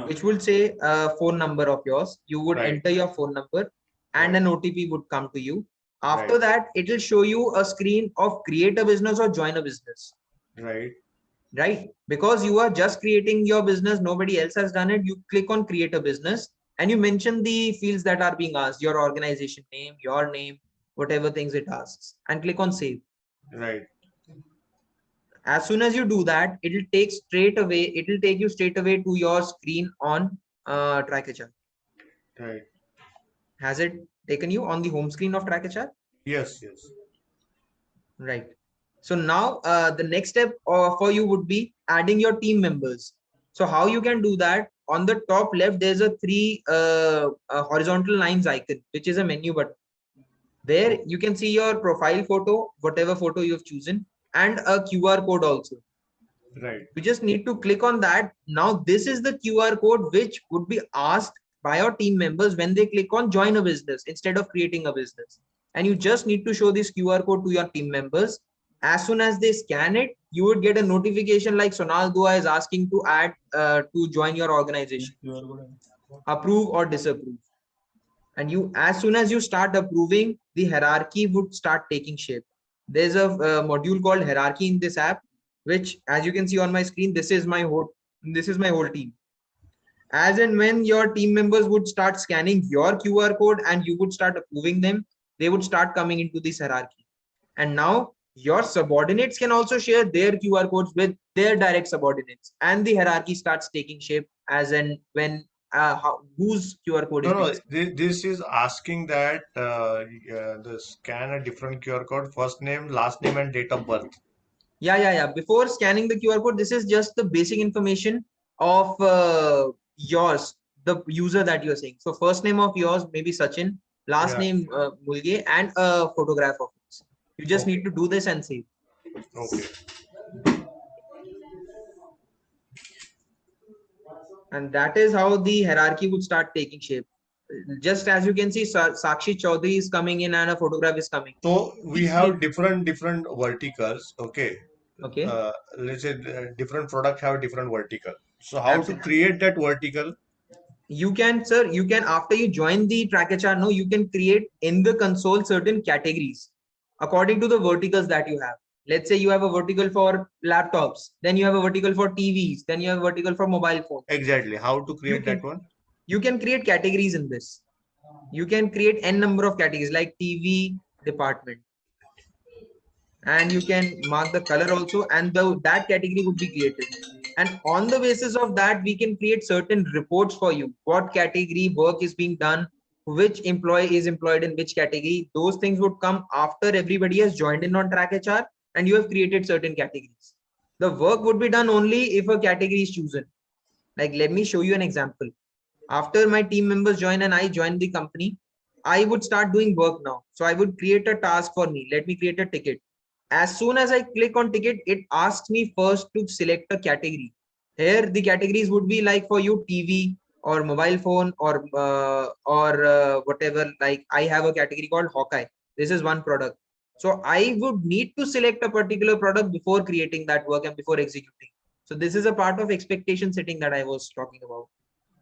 which will say phone number of yours. You would enter your phone number and an OTP would come to you. After that, it will show you a screen of create a business or join a business. Right? Because you are just creating your business, nobody else has done it. You click on create a business and you mention the fields that are being asked, your organization name, your name, whatever things it asks, and click on save. As soon as you do that, it will take you straight away to your screen on TrackHR. Has it taken you on the home screen of TrackHR? Yes. Right. So now the next step for you would be adding your team members. So how you can do that? On the top left, there's a three horizontal lines icon, which is a menu button. There you can see your profile photo, whatever photo you've chosen, and a QR code also. You just need to click on that. Now this is the QR code which would be asked by your team members when they click on join a business instead of creating a business. And you just need to show this QR code to your team members. As soon as they scan it, you would get a notification like Sonal Dua is asking to add to join your organization. Approve or disapprove. And you, as soon as you start approving, the hierarchy would start taking shape. There's a module called hierarchy in this app, which, as you can see on my screen, this is my whole team. As and when your team members would start scanning your QR code and you would start approving them, they would start coming into this hierarchy. And now your subordinates can also share their QR codes with their direct subordinates, and the hierarchy starts taking shape as and when whose QR code is being This is asking that the scan a different QR code, first name, last name, and date of birth. Yeah. Before scanning the QR code, this is just the basic information of yours, the user that you're saying. So first name of yours, maybe Sachin, last name Mulge, and a photograph of it. You just need to do this and save. And that is how the hierarchy would start taking shape. Just as you can see, Sakshi Chaudhary is coming in and a photograph is coming. So we have different verticals. Okay. Let's say different products have different vertical. So how to create that vertical? You can, sir, after you join the TrackHR, no, you can create in the console certain categories according to the verticals that you have. Let's say you have a vertical for laptops, then you have a vertical for TVs, then you have a vertical for mobile phones. Exactly. How to create that one? You can create categories in this. You can create n number of categories like TV department. And you can mark the color also, and that category would be created. And on the basis of that, we can create certain reports for you. What category work is being done, which employee is employed in which category. Those things would come after everybody has joined in on TrackHR and you have created certain categories. The work would be done only if a category is chosen. Like, let me show you an example. After my team members join and I join the company, I would start doing work now. So I would create a task for me. Let me create a ticket. As soon as I click on ticket, it asks me first to select a category. Here, the categories would be like for you TV or mobile phone or whatever. Like I have a category called Hawkeye. This is one product. So I would need to select a particular product before creating that work and before executing. So this is a part of expectation setting that I was talking about.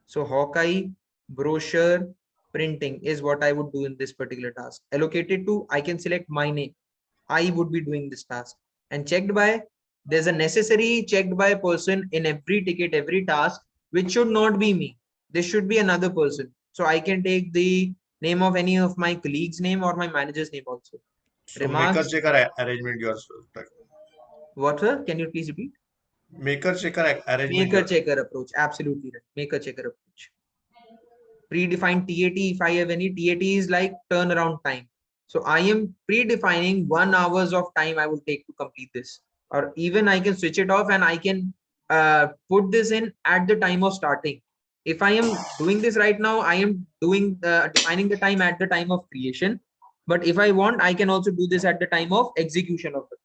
So Hawkeye, brochure, printing is what I would do in this particular task. Allocated to, I can select my name. I would be doing this task. And checked by, there's a necessary checked by person in every ticket, every task, which should not be me. This should be another person. So I can take the name of any of my colleagues' name or my manager's name also. So maker Remarks. checker arrangement yours. What, sir? Can you please repeat? Maker checker arrangement Maker yours. checker approach. Absolutely right. Maker checker approach. Predefined TAT, if I have any, TAT is like turnaround time. So I am predefining 1 hours of time I will take to complete this. Or even I can switch it off and I can put this in at the time of starting. If I am doing this right now, I am doing defining the time at the time of creation. But if I want, I can also do this at the time of execution of it.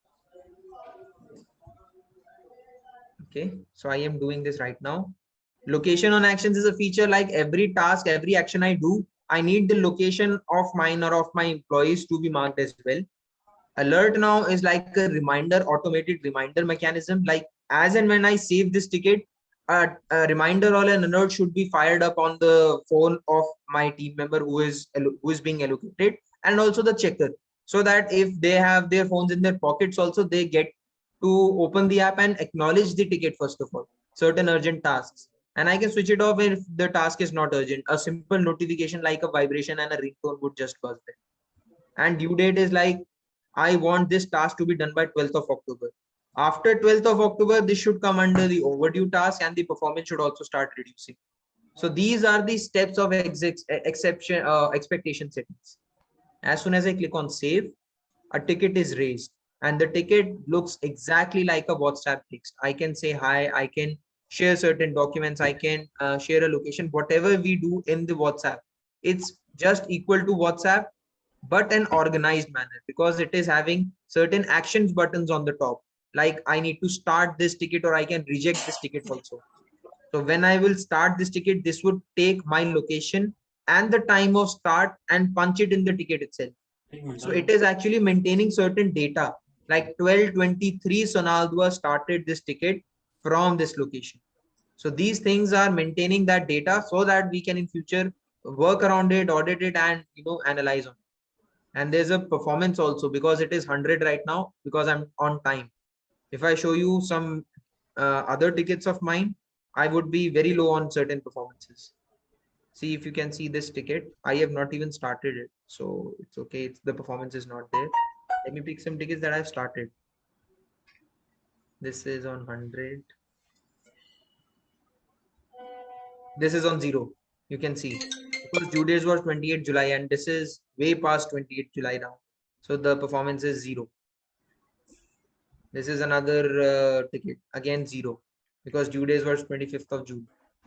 Okay, so I am doing this right now. Location on actions is a feature. Like every task, every action I do, I need the location of mine or of my employees to be marked as well. Alert now is like a reminder, automated reminder mechanism. Like as and when I save this ticket, a reminder or an alert should be fired up on the phone of my team member who is being allocated, and also the checker, so that if they have their phones in their pockets also, they get to open the app and acknowledge the ticket first of all, certain urgent tasks. And I can switch it off if the task is not urgent. A simple notification like a vibration and a ringtone would just buzz them. And due date is like, I want this task to be done by 12th of October. After 12th of October, this should come under the overdue task and the performance should also start reducing. So these are the steps of expectation settings. As soon as I click on save, a ticket is raised and the ticket looks exactly like a WhatsApp text. I can say hi, I can share certain documents, I can share a location, whatever we do in the WhatsApp. It's just equal to WhatsApp, but an organized manner, because it is having certain actions buttons on the top. Like I need to start this ticket or I can reject this ticket also. So when I will start this ticket, this would take my location and the time of start and punch it in the ticket itself. So it is actually maintaining certain data, like 12:23 Sonaldua started this ticket from this location. So these things are maintaining that data so that we can in future work around it, audit it, and analyze on it. And there's a performance also, because it is 100 right now because I'm on time. If I show you some other tickets of mine, I would be very low on certain performances. See if you can see this ticket. I have not even started it, so it's okay. The performance is not there. Let me pick some tickets that I've started. This is on 100. This is on 0. You can see because due date was 28 July and this is way past 28 July now. So the performance is 0. This is another ticket, again 0, because due date was 25th of June.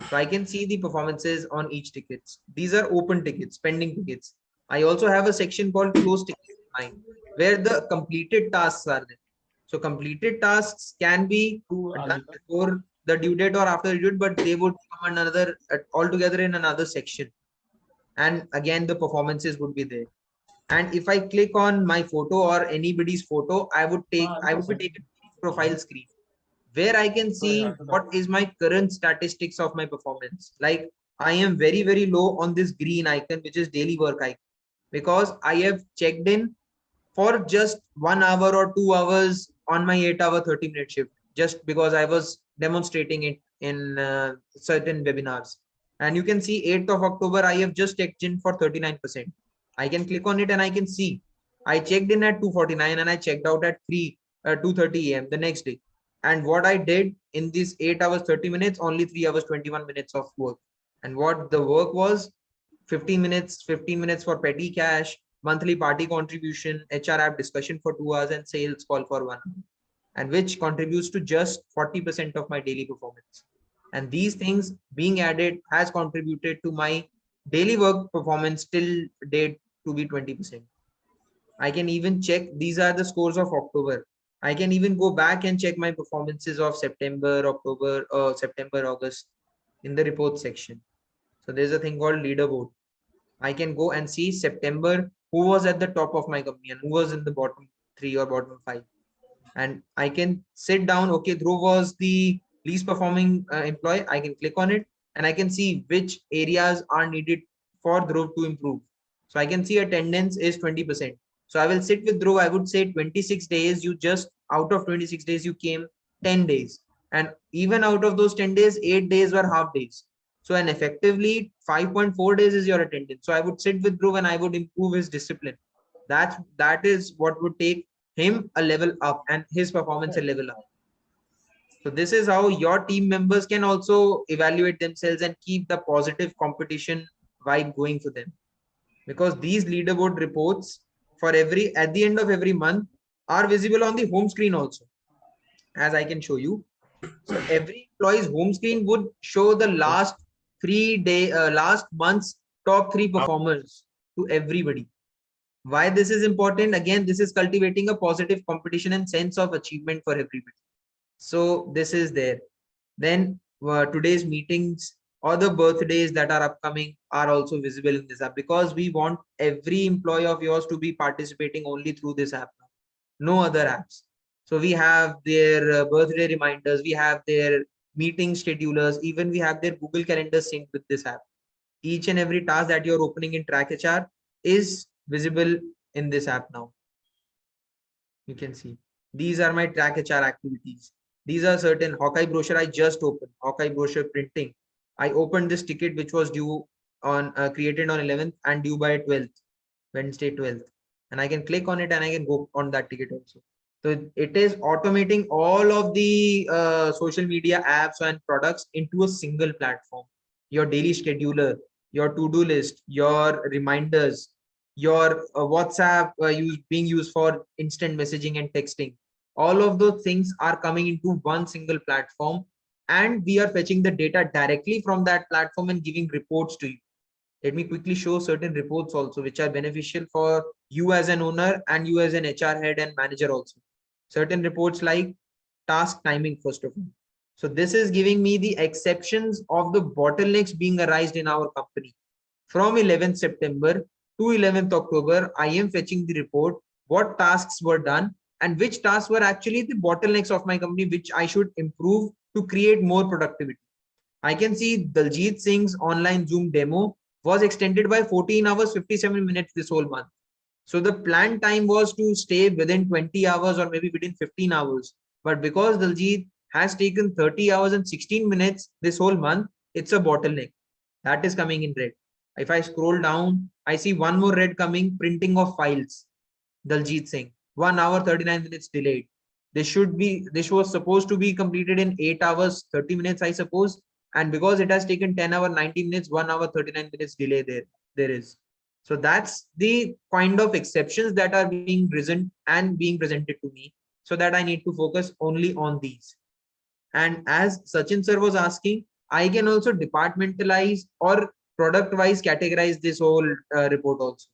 So I can see the performances on each tickets. These are open tickets, pending tickets. I also have a section called closed tickets in mine, where the completed tasks are there. So completed tasks can be done before the due date or after the due date, but they would come another altogether in another section. And again, the performances would be there. And if I click on my photo or anybody's photo, I would be taken to the profile screen where I can see what is my current statistics of my performance. Like I am very, very low on this green icon, which is daily work icon, because I have checked in for just 1 hour or 2 hours on my 8-hour 30-minute shift, just because I was demonstrating it in certain webinars. And you can see 8th of October, I have just checked in for 39%. I can click on it and I can see I checked in at 2:49 and I checked out at 2:30 a.m. the next day. And what I did in these 8 hours 30 minutes, only 3 hours 21 minutes of work. And what the work was, 15 minutes for petty cash, monthly party contribution, HR app discussion for 2 hours, and sales call for 1 hour, and which contributes to just 40% of my daily performance. And these things being added has contributed to my daily work performance till date to be 20%. I can even check, these are the scores of October. I can even go back and check my performances of September, October, September, August in the report section. So there's a thing called leaderboard. I can go and see September, who was at the top of my company and who was in the bottom 3 or bottom 5. And I can sit down, okay, Dhruv was the least performing employee. I can click on it and I can see which areas are needed for Dhruv to improve. So I can see attendance is 20%. So I will sit with Dhruv. I would say 26 days, you just out of 26 days, you came 10 days. And even out of those 10 days, 8 days were half days. So and effectively 5.4 days is your attendance. So I would sit with Dhruv and I would improve his discipline. That is what would take him a level up and his performance a level up. So this is how your team members can also evaluate themselves and keep the positive competition vibe going for them. Because these leaderboard reports for at the end of every month are visible on the home screen also, as I can show you. So every employee's home screen would show the last month's top 3 performers to everybody. Why this is important? Again, this is cultivating a positive competition and sense of achievement for everybody. So this is there. Then today's meetings or the birthdays that are upcoming are also visible in this app, because we want every employee of yours to be participating only through this app now. No other apps. So we have their birthday reminders, we have their meeting schedulers, even we have their Google Calendar synced with this app. Each and every task that you're opening in TrackHR is visible in this app now. You can see these are my TrackHR activities. These are certain Hawkeye brochure I just opened, Hawkeye brochure printing. I opened this ticket which was due on created on 11th and due by 12th, Wednesday 12th. And I can click on it and I can go on that ticket also. So it is automating all of the social media apps and products into a single platform. Your daily scheduler, your to-do list, your reminders, your WhatsApp being used for instant messaging and texting. All of those things are coming into one single platform, and we are fetching the data directly from that platform and giving reports to you. Let me quickly show certain reports also, which are beneficial for you as an owner and you as an HR head and manager also. Certain reports like task timing, first of all. So this is giving me the exceptions of the bottlenecks being arised in our company. From 11th September to 11th October, I am fetching the report, what tasks were done and which tasks were actually the bottlenecks of my company, which I should improve to create more productivity. I can see Daljit Singh's online Zoom demo was extended by 14 hours, 57 minutes this whole month. So the planned time was to stay within 20 hours or maybe within 15 hours. But because Daljit has taken 30 hours and 16 minutes this whole month, it's a bottleneck. That is coming in red. If I scroll down, I see one more red coming, printing of files. Daljit Singh, 1 hour, 39 minutes delayed. This was supposed to be completed in 8 hours, 30 minutes, I suppose. And because it has taken 10 hours, 90 minutes, 1 hour, 39 minutes delay there is. So that's the kind of exceptions that are being risen and being presented to me, so that I need to focus only on these. And as Sachin sir was asking, I can also departmentalize or product wise categorize this whole report also.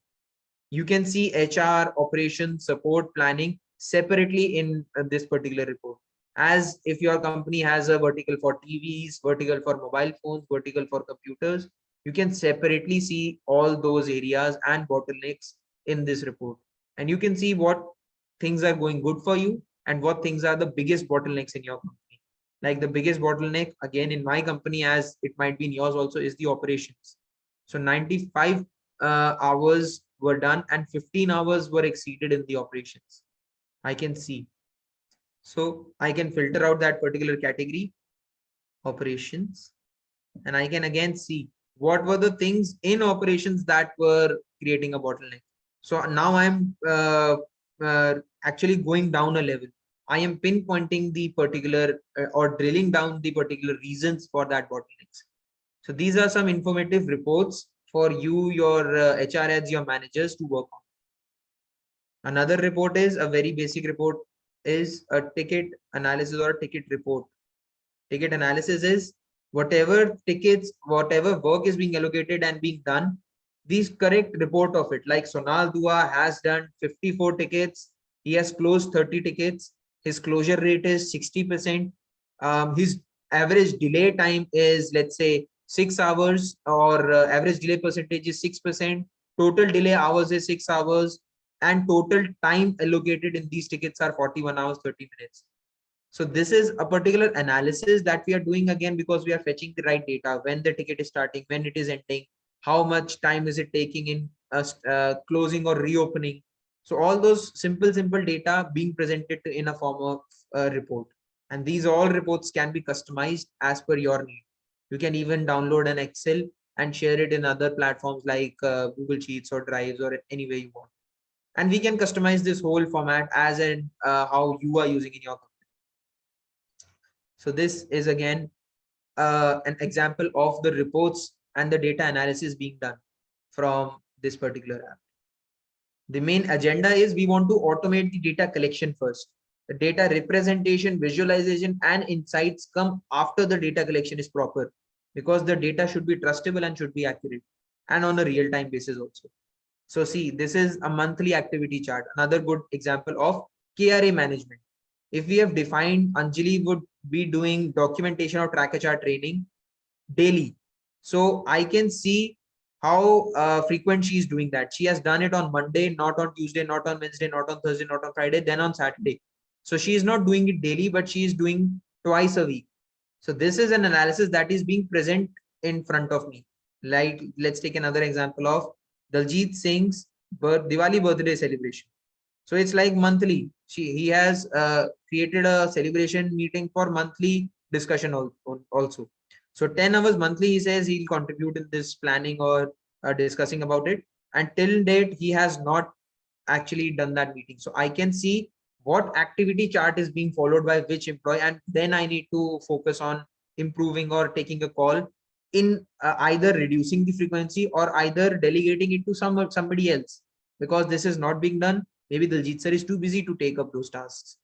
You can see HR, operations, support, planning separately in this particular report. As if your company has a vertical for TVs, vertical for mobile phones, vertical for computers, you can separately see all those areas and bottlenecks in this report. And you can see what things are going good for you and what things are the biggest bottlenecks in your company. Like the biggest bottleneck, again, in my company, as it might be in yours also, is the operations. So 95 hours were done and 15 hours were exceeded in the operations. I can see. So I can filter out that particular category, operations, and I can again see what were the things in operations that were creating a bottleneck. So now I'm actually going down a level. I am pinpointing the particular or drilling down the particular reasons for that bottlenecks. So these are some informative reports for you, your HR heads, your managers to work on. Another report is a very basic report, is a ticket analysis or a ticket report. Ticket analysis is whatever tickets, whatever work is being allocated and being done, these correct report of it. Like Sonal Dua has done 54 tickets. He has closed 30 tickets. His closure rate is 60%. His average delay time is, let's say, 6 hours, or average delay percentage is 6%, total delay hours is 6 hours, and total time allocated in these tickets are 41 hours 30 minutes. So this is a particular analysis that we are doing, again, because we are fetching the right data: when the ticket is starting, when it is ending, how much time is it taking in closing or reopening. So all those simple data being presented in a form of a report, and these all reports can be customized as per your need. You can even download an Excel and share it in other platforms like Google Sheets or Drives or any way you want, and we can customize this whole format as in how you are using in your company. So this is again an example of the reports and the data analysis being done from this particular app. The main agenda is we want to automate the data collection first. The data representation, visualization, and insights come after the data collection is proper, because the data should be trustable and should be accurate and on a real-time basis also. So see, this is a monthly activity chart, another good example of KRA management. If we have defined Anjali would be doing documentation or TrackHR training daily, so I can see how frequent she is doing that. She has done it on Monday, not on Tuesday, not on Wednesday, not on Thursday, not on Friday, then on Saturday. So she is not doing it daily, but she is doing twice a week. So this is an analysis that is being present in front of me. Like, let's take another example of Daljit Singh's Diwali birthday celebration. So it's like monthly. He has created a celebration meeting for monthly discussion also. So 10 hours monthly, he says he'll contribute in this planning or discussing about it. And till date, he has not actually done that meeting. So I can see what activity chart is being followed by which employee, and then I need to focus on improving or taking a call in either reducing the frequency or either delegating it to somebody else, because this is not being done. Maybe Diljit sir is too busy to take up those tasks.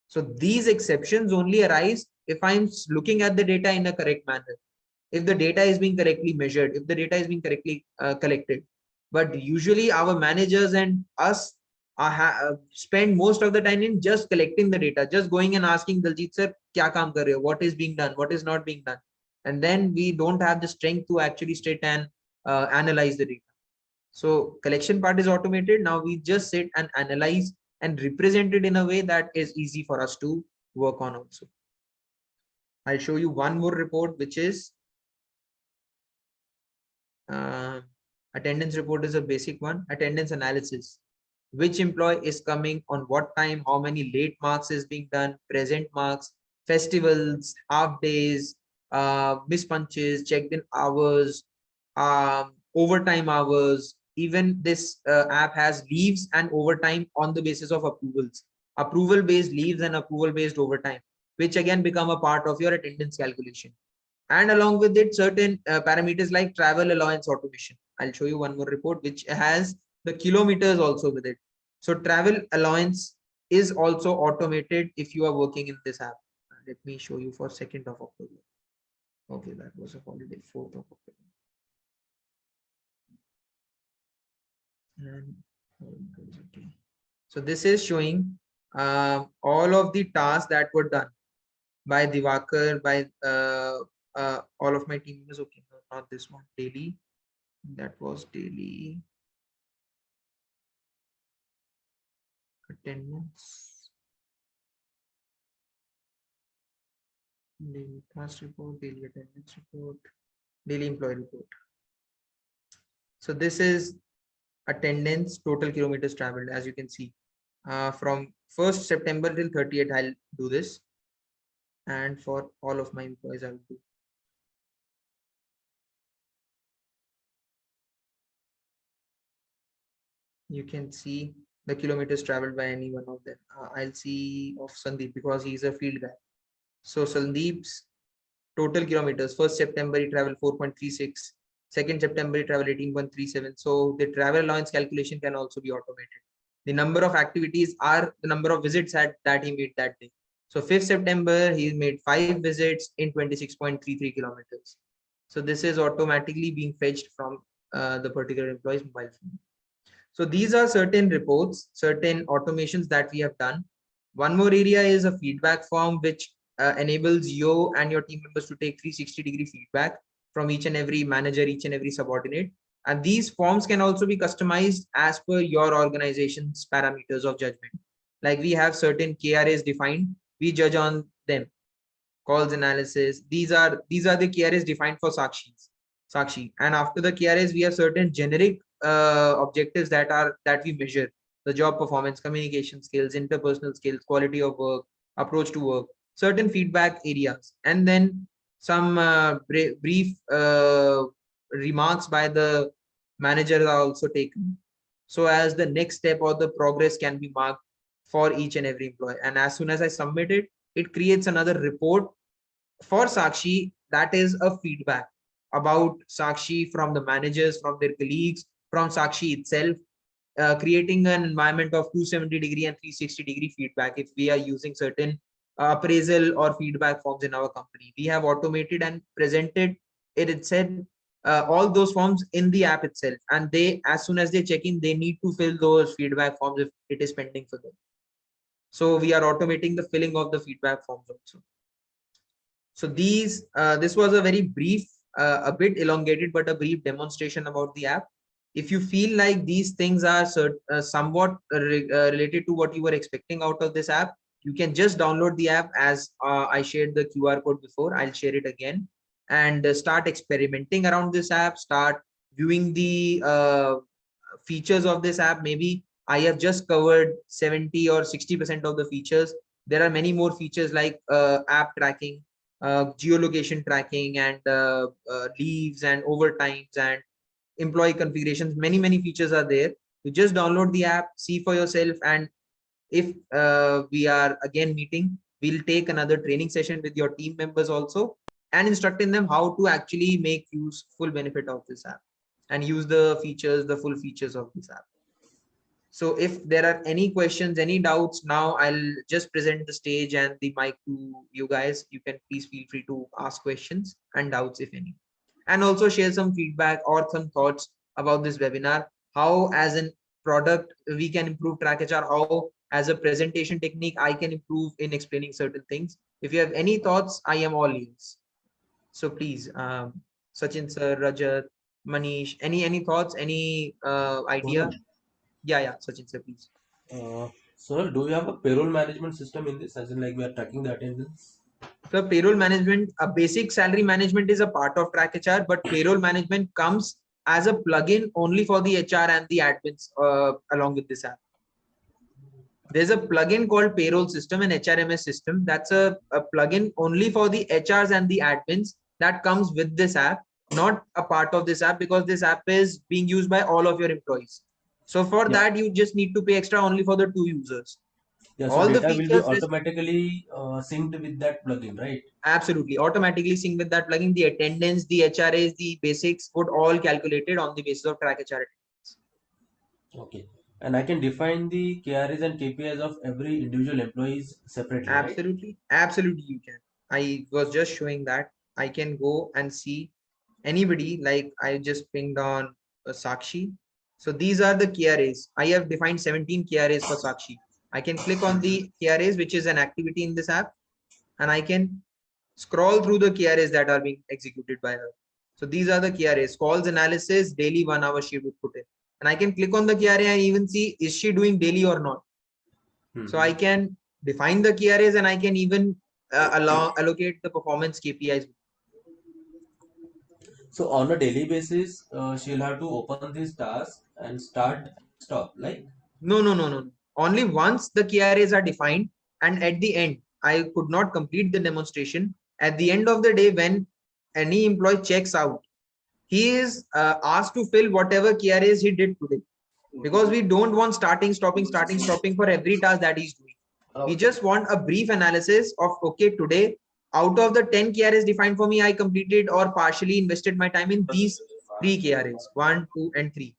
So these exceptions only arise if I'm looking at the data in a correct manner, if the data is being correctly measured, if the data is being correctly collected. But usually our managers and us spend most of the time in just collecting the data, just going and asking Daljit sir, kya kaam kar rahe ho? What is being done? What is not being done? And then we don't have the strength to actually sit and analyze the data. So collection part is automated. Now we just sit and analyze and represent it in a way that is easy for us to work on also. I'll show you one more report, which is attendance report. Is a basic one. Attendance analysis. Which employee is coming on what time, how many late marks is being done, present marks, festivals, half days, miss punches, checked in hours, overtime hours. Even this app has leaves and overtime on the basis of approvals, approval based leaves and approval based overtime, which again become a part of your attendance calculation. And along with it, certain parameters like travel allowance automation. I'll show you one more report which has the kilometers also with it. So travel allowance is also automated if you are working in this app. Let me show you for 2nd of October. Okay, that was a holiday, 4th of October. And okay. So this is showing all of the tasks that were done by Divakar, by all of my team members. Okay, no, not this one. Daily. That was daily attendance. Daily task report, daily attendance report, daily employee report. So this is attendance, total kilometers traveled, as you can see. From 1st September till 30th, I'll do this. And for all of my employees, I will do. You can see the kilometers traveled by any one of them. I'll see of Sandeep because he's a field guy. So Sandeep's total kilometers, 1st September he traveled 4.36, 2nd September he traveled 18.37. So the travel allowance calculation can also be automated. The number of activities are the number of visits that he made that day. So 5th September he made 5 visits in 26.33 kilometers. So this is automatically being fetched from the particular employee's mobile phone. So these are certain reports, certain automations that we have done. One more area is a feedback form, which enables you and your team members to take 360-degree feedback. from each and every manager, each and every subordinate. And these forms can also be customized as per your organization's parameters of judgment. Like we have certain KRAs defined, we judge on them. Calls analysis, these are the KRAs defined for Sakshi. And after the KRAs, we have certain generic objectives that we measure: the job performance, communication skills, interpersonal skills, quality of work, approach to work, certain feedback areas, and then some brief remarks by the manager are also taken, so as the next step or the progress can be marked for each and every employee. And as soon as I submit it, it creates another report for Sakshi, that is a feedback about Sakshi from the managers, from their colleagues, from Sakshi itself, creating an environment of 270-degree and 360-degree feedback. If we are using certain appraisal or feedback forms in our company, we have automated and presented it said all those forms in the app itself, and they, as soon as they check in, they need to fill those feedback forms if it is pending for them. So we are automating the filling of the feedback forms also. So this was a very brief, a bit elongated, but a brief demonstration about the app. If you feel like these things are somewhat related to what you were expecting out of this app, you can just download the app, as I shared the QR code before. I'll share it again, and start experimenting around this app, start viewing the features of this app. Maybe I have just covered 70 or 60% of the features. There are many more features like app tracking, geolocation tracking, and leaves and overtimes and employee configurations. Many features are there. You just download the app, see for yourself, and if we are again meeting, we'll take another training session with your team members also, and instructing them how to actually make use full benefit of this app and use the features, the full features of this app. So if there are any questions, any doubts, now I'll just present the stage and the mic to you guys. You can please feel free to ask questions and doubts if any, and also share some feedback or some thoughts about this webinar. How as a product we can improve TrackHR, how as a presentation technique I can improve in explaining certain things. If you have any thoughts, I am all ears. So please, Sachin sir, Rajat, Manish, any thoughts, any idea? Yeah, Sachin sir, please. Sir, do you have a payroll management system in this, as in like we are tracking the attendance? So payroll management, a basic salary management is a part of TrackHR, but payroll management comes as a plugin only for the HR and the admins along with this app. There's a plugin called payroll system and HRMS system. That's a plugin only for the HRs and the admins that comes with this app, not a part of this app, because this app is being used by all of your employees. So for that, you just need to pay extra only for the 2 users. Yeah, so All the data will be features automatically synced with that plugin, right? absolutely automatically sync with that plugin. The attendance, the HRAs, the basics would all calculated on the basis of TrackHR. Okay. And I can define the KRAs and KPIs of every individual employees separately, right? Absolutely you can. I was just showing that I can go and see anybody, like I just pinged on Sakshi. So these are the KRAs. I have defined 17 KRAs for Sakshi. I can click on the KRAs, which is an activity in this app, and I can scroll through the KRAs that are being executed by her. So these are the KRAs: calls analysis, daily 1 hour she would put in. And I can click on the KRA and even see, is she doing daily or not? So I can define the KRAs and I can even allocate the performance KPIs. So on a daily basis, she'll have to open this task and start and stop, like? No. Only once the KRAs are defined, and at the end, I could not complete the demonstration. At the end of the day, when any employee checks out, he is asked to fill whatever KRAs he did today, because we don't want starting, stopping for every task that he's doing. We just want a brief analysis of, okay, today out of the 10 KRAs defined for me, I completed or partially invested my time in these 3 KRAs, 1, 2, and 3.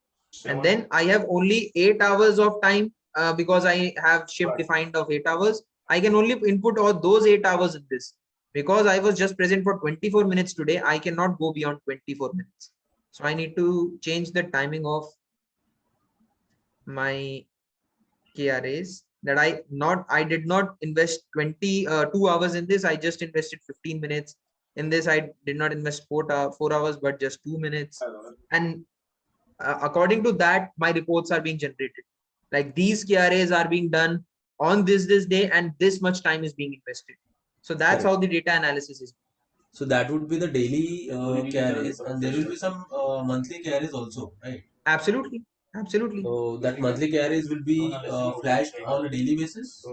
And then I have only 8 hours of time because I have shift defined of 8 hours. I can only input all those 8 hours in this. Because I was just present for 24 minutes today, I cannot go beyond 24 minutes. So I need to change the timing of my KRAs, that I did not invest 2 hours in this. I just invested 15 minutes In this, I did not invest 4 hours, but just 2 minutes. And according to that, my reports are being generated. Like these KRAs are being done on this day, and this much time is being invested. So that's how the data analysis is. So that would be the daily KRAs, and there will be some monthly KRAs also, right? Absolutely. Absolutely. So that monthly KRAs will be flashed on a daily basis?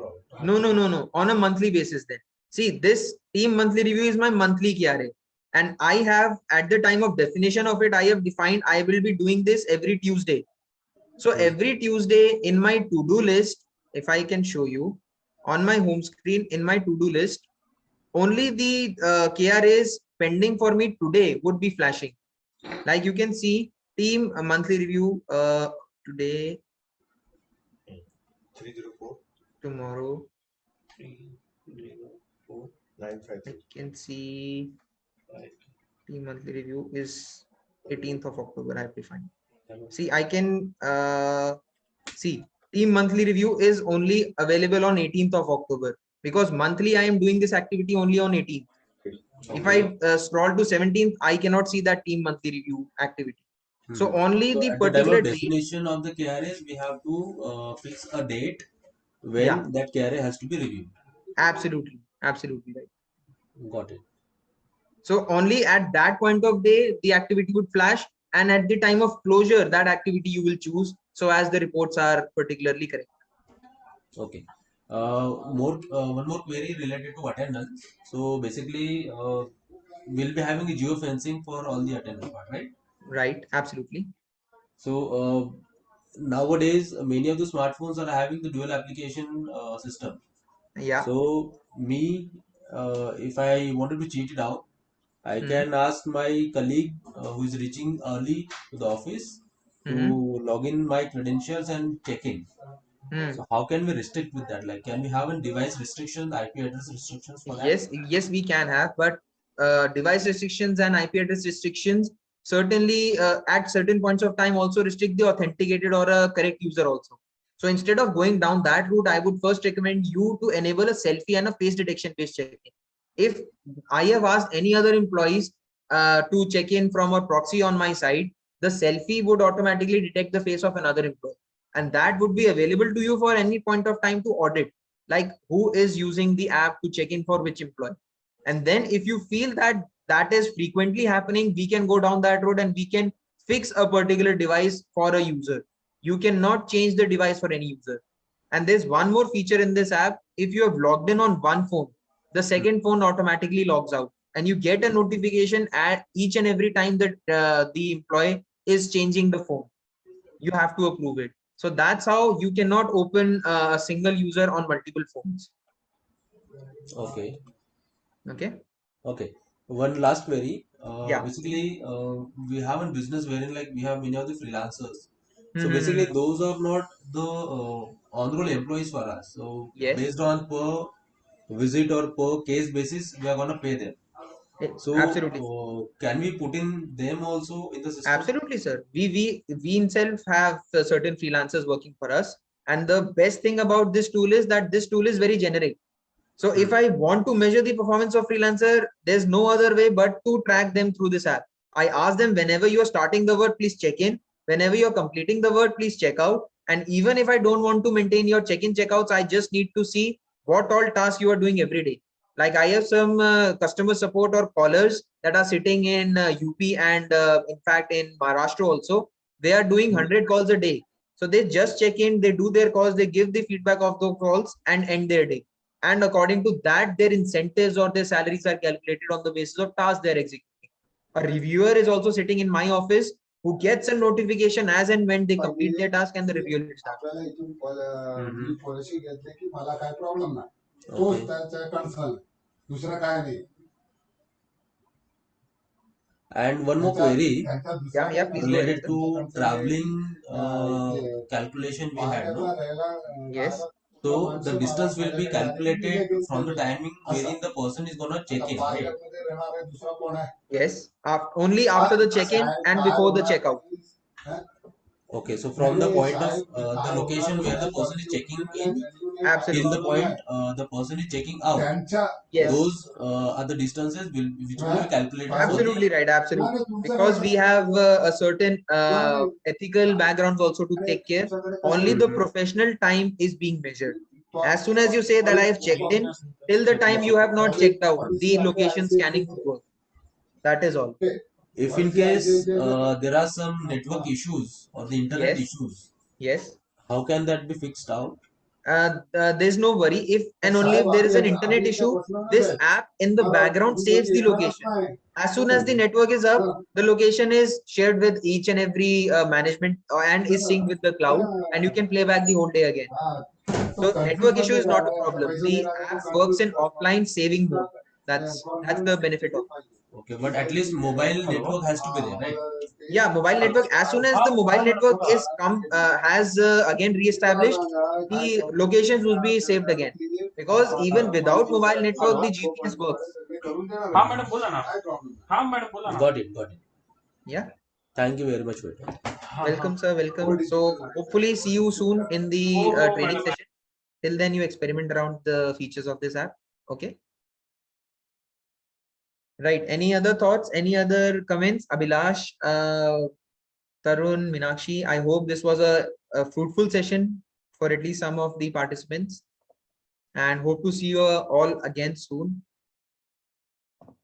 No. On a monthly basis then. See, this team monthly review is my monthly KRA. And I have, at the time of definition of it, I have defined I will be doing this every Tuesday. So every Tuesday in my to-do list, if I can show you on my home screen in my to-do list, only the KRAs pending for me today would be flashing. Like you can see team monthly review today, 304 tomorrow. 304 953. I can see team monthly review is 18th of October. I have defined. See, I can see team monthly review is only available on 18th of October because monthly I am doing this activity only on 18th. Okay. If I scroll to 17th, I cannot see that team monthly review activity. So only the particular at the time of definition of the KRAs, we have to fix a date when that KRA has to be reviewed. Absolutely right. Got it. So only at that point of day, the activity would flash, and at the time of closure, that activity you will choose so as the reports are particularly correct. Okay. One more query related to attendance. So basically, we'll be having a geofencing for all the attendance part, right? Right, absolutely. So nowadays, many of the smartphones are having the dual application system. Yeah. So if I wanted to cheat it out, I can ask my colleague who is reaching early to the office to log in my credentials and check in. So how can we restrict with that? Like, can we have a device restriction, IP address restrictions for that? Yes, we can have, but device restrictions and IP address restrictions certainly at certain points of time also restrict the authenticated or a correct user also. So instead of going down that route, I would first recommend you to enable a selfie and a face detection based check-in. If I have asked any other employees to check in from a proxy on my side, the selfie would automatically detect the face of another employee, and that would be available to you for any point of time to audit, like who is using the app to check in for which employee. And then if you feel that that is frequently happening, we can go down that road and we can fix a particular device for a user. You cannot change the device for any user. And there's one more feature in this app. If you have logged in on one phone, the second phone automatically logs out, and you get a notification at each and every time that the employee is changing the phone. You have to approve it. So that's how you cannot open a single user on multiple phones. Okay. Okay. Okay. One last query. Yeah. Basically, we have a business wherein like we have many of the freelancers. So basically, those are not the on-roll employees for us. So based on per visit or per case basis, we are gonna pay them. So Absolutely. can we put in them also in the system? Absolutely, sir. We itself have certain freelancers working for us, and the best thing about this tool is that this tool is very generic. So if I want to measure the performance of freelancer, there's no other way but to track them through this app. I ask them, whenever you are starting the work, please check in. Whenever you're completing the work, please check out. And even if I don't want to maintain your check-in checkouts, I just need to see what all tasks you are doing every day. Like I have some customer support or callers that are sitting in UP and in fact in Maharashtra also. They are doing 100 calls a day. So they just check in, they do their calls, they give the feedback of the calls and end their day. And according to that, their incentives or their salaries are calculated on the basis of tasks they're executing. A reviewer is also sitting in my office who gets a notification as and when they complete their task and the review will start. And one more query Please go related ahead, sir. to traveling calculation we had, no? Yes. So the distance will be calculated from the timing wherein the person is gonna check in, right? Yes. Only after the check-in and before the checkout. Okay, so from the point of the location where the person is checking in Absolutely. till the point the person is checking out. Yes. Those are the distances which will be calculated. Absolutely right. Absolutely. Because we have a certain ethical backgrounds also to take care. Only the professional time is being measured. As soon as you say that I have checked in, till the time you have not checked out, the location scanning will work. That is all. If in case there are some network issues or the internet Yes. issues, Yes. how can that be fixed out? There's no worry. If and only if there is an internet issue, this app in the background saves the location. As soon as the network is up, the location is shared with each and every management and is synced with the cloud, and you can play back the whole day again. So network issue is not a problem. The app works in offline saving mode. That's the benefit of it. Okay, but at least mobile network has to be there, right? Yeah, mobile network. As soon as the mobile network is has again re-established, the locations will be saved again. Because even without mobile network, the GPS works. Got it, got it. Yeah. Thank you very much, Peter. Welcome, sir. Welcome. So hopefully see you soon in the training session. Till then, you experiment around the features of this app. Okay. Right. Any other thoughts? Any other comments? Abhilash, Tarun, Meenakshi, I hope this was a fruitful session for at least some of the participants, and hope to see you all again soon.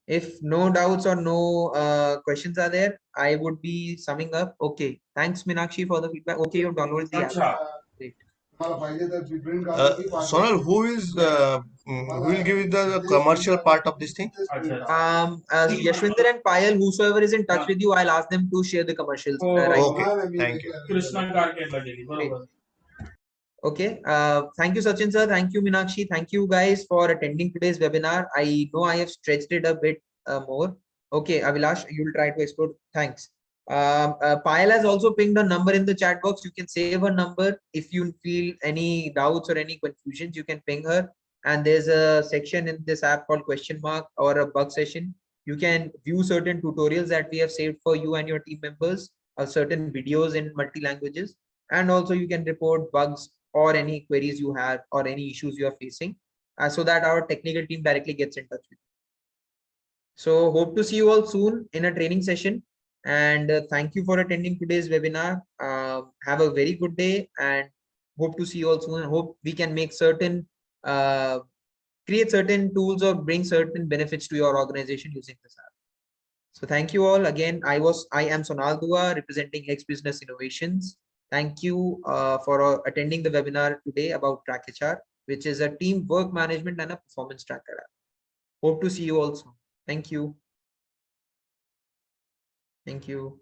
If no doubts or no questions are there, I would be summing up. Okay. Thanks, Meenakshi, for the feedback. Okay, you've downloaded the app. Great. Sonal, who will give you the commercial part of this thing? Yashwinder and Payal, whosoever is in touch with you, I'll ask them to share the commercials. Right. Okay, thank you. Great. Okay. Thank you, Sachin sir. Thank you, Meenakshi. Thank you guys for attending today's webinar. I know I have stretched it a bit more. Okay, Avilash, you'll try to explore. Thanks. Payal has also pinged a number in the chat box. You can save her number. If you feel any doubts or any confusions, you can ping her. And there's a section in this app called question mark or a bug session. You can view certain tutorials that we have saved for you and your team members, or certain videos in multi languages. And also you can report bugs or any queries you have or any issues you are facing, so that our technical team directly gets in touch with you. So hope to see you all soon in a training session, and thank you for attending today's webinar. Have a very good day, and hope to see you all soon, and hope we can make certain create certain tools or bring certain benefits to your organization using this app. So thank you all again. I am Sonal Dua, representing X Business Innovations. Thank you for attending the webinar today about TrackHR, which is a team work management and a performance tracker app. Hope to see you all soon. Thank you. Thank you.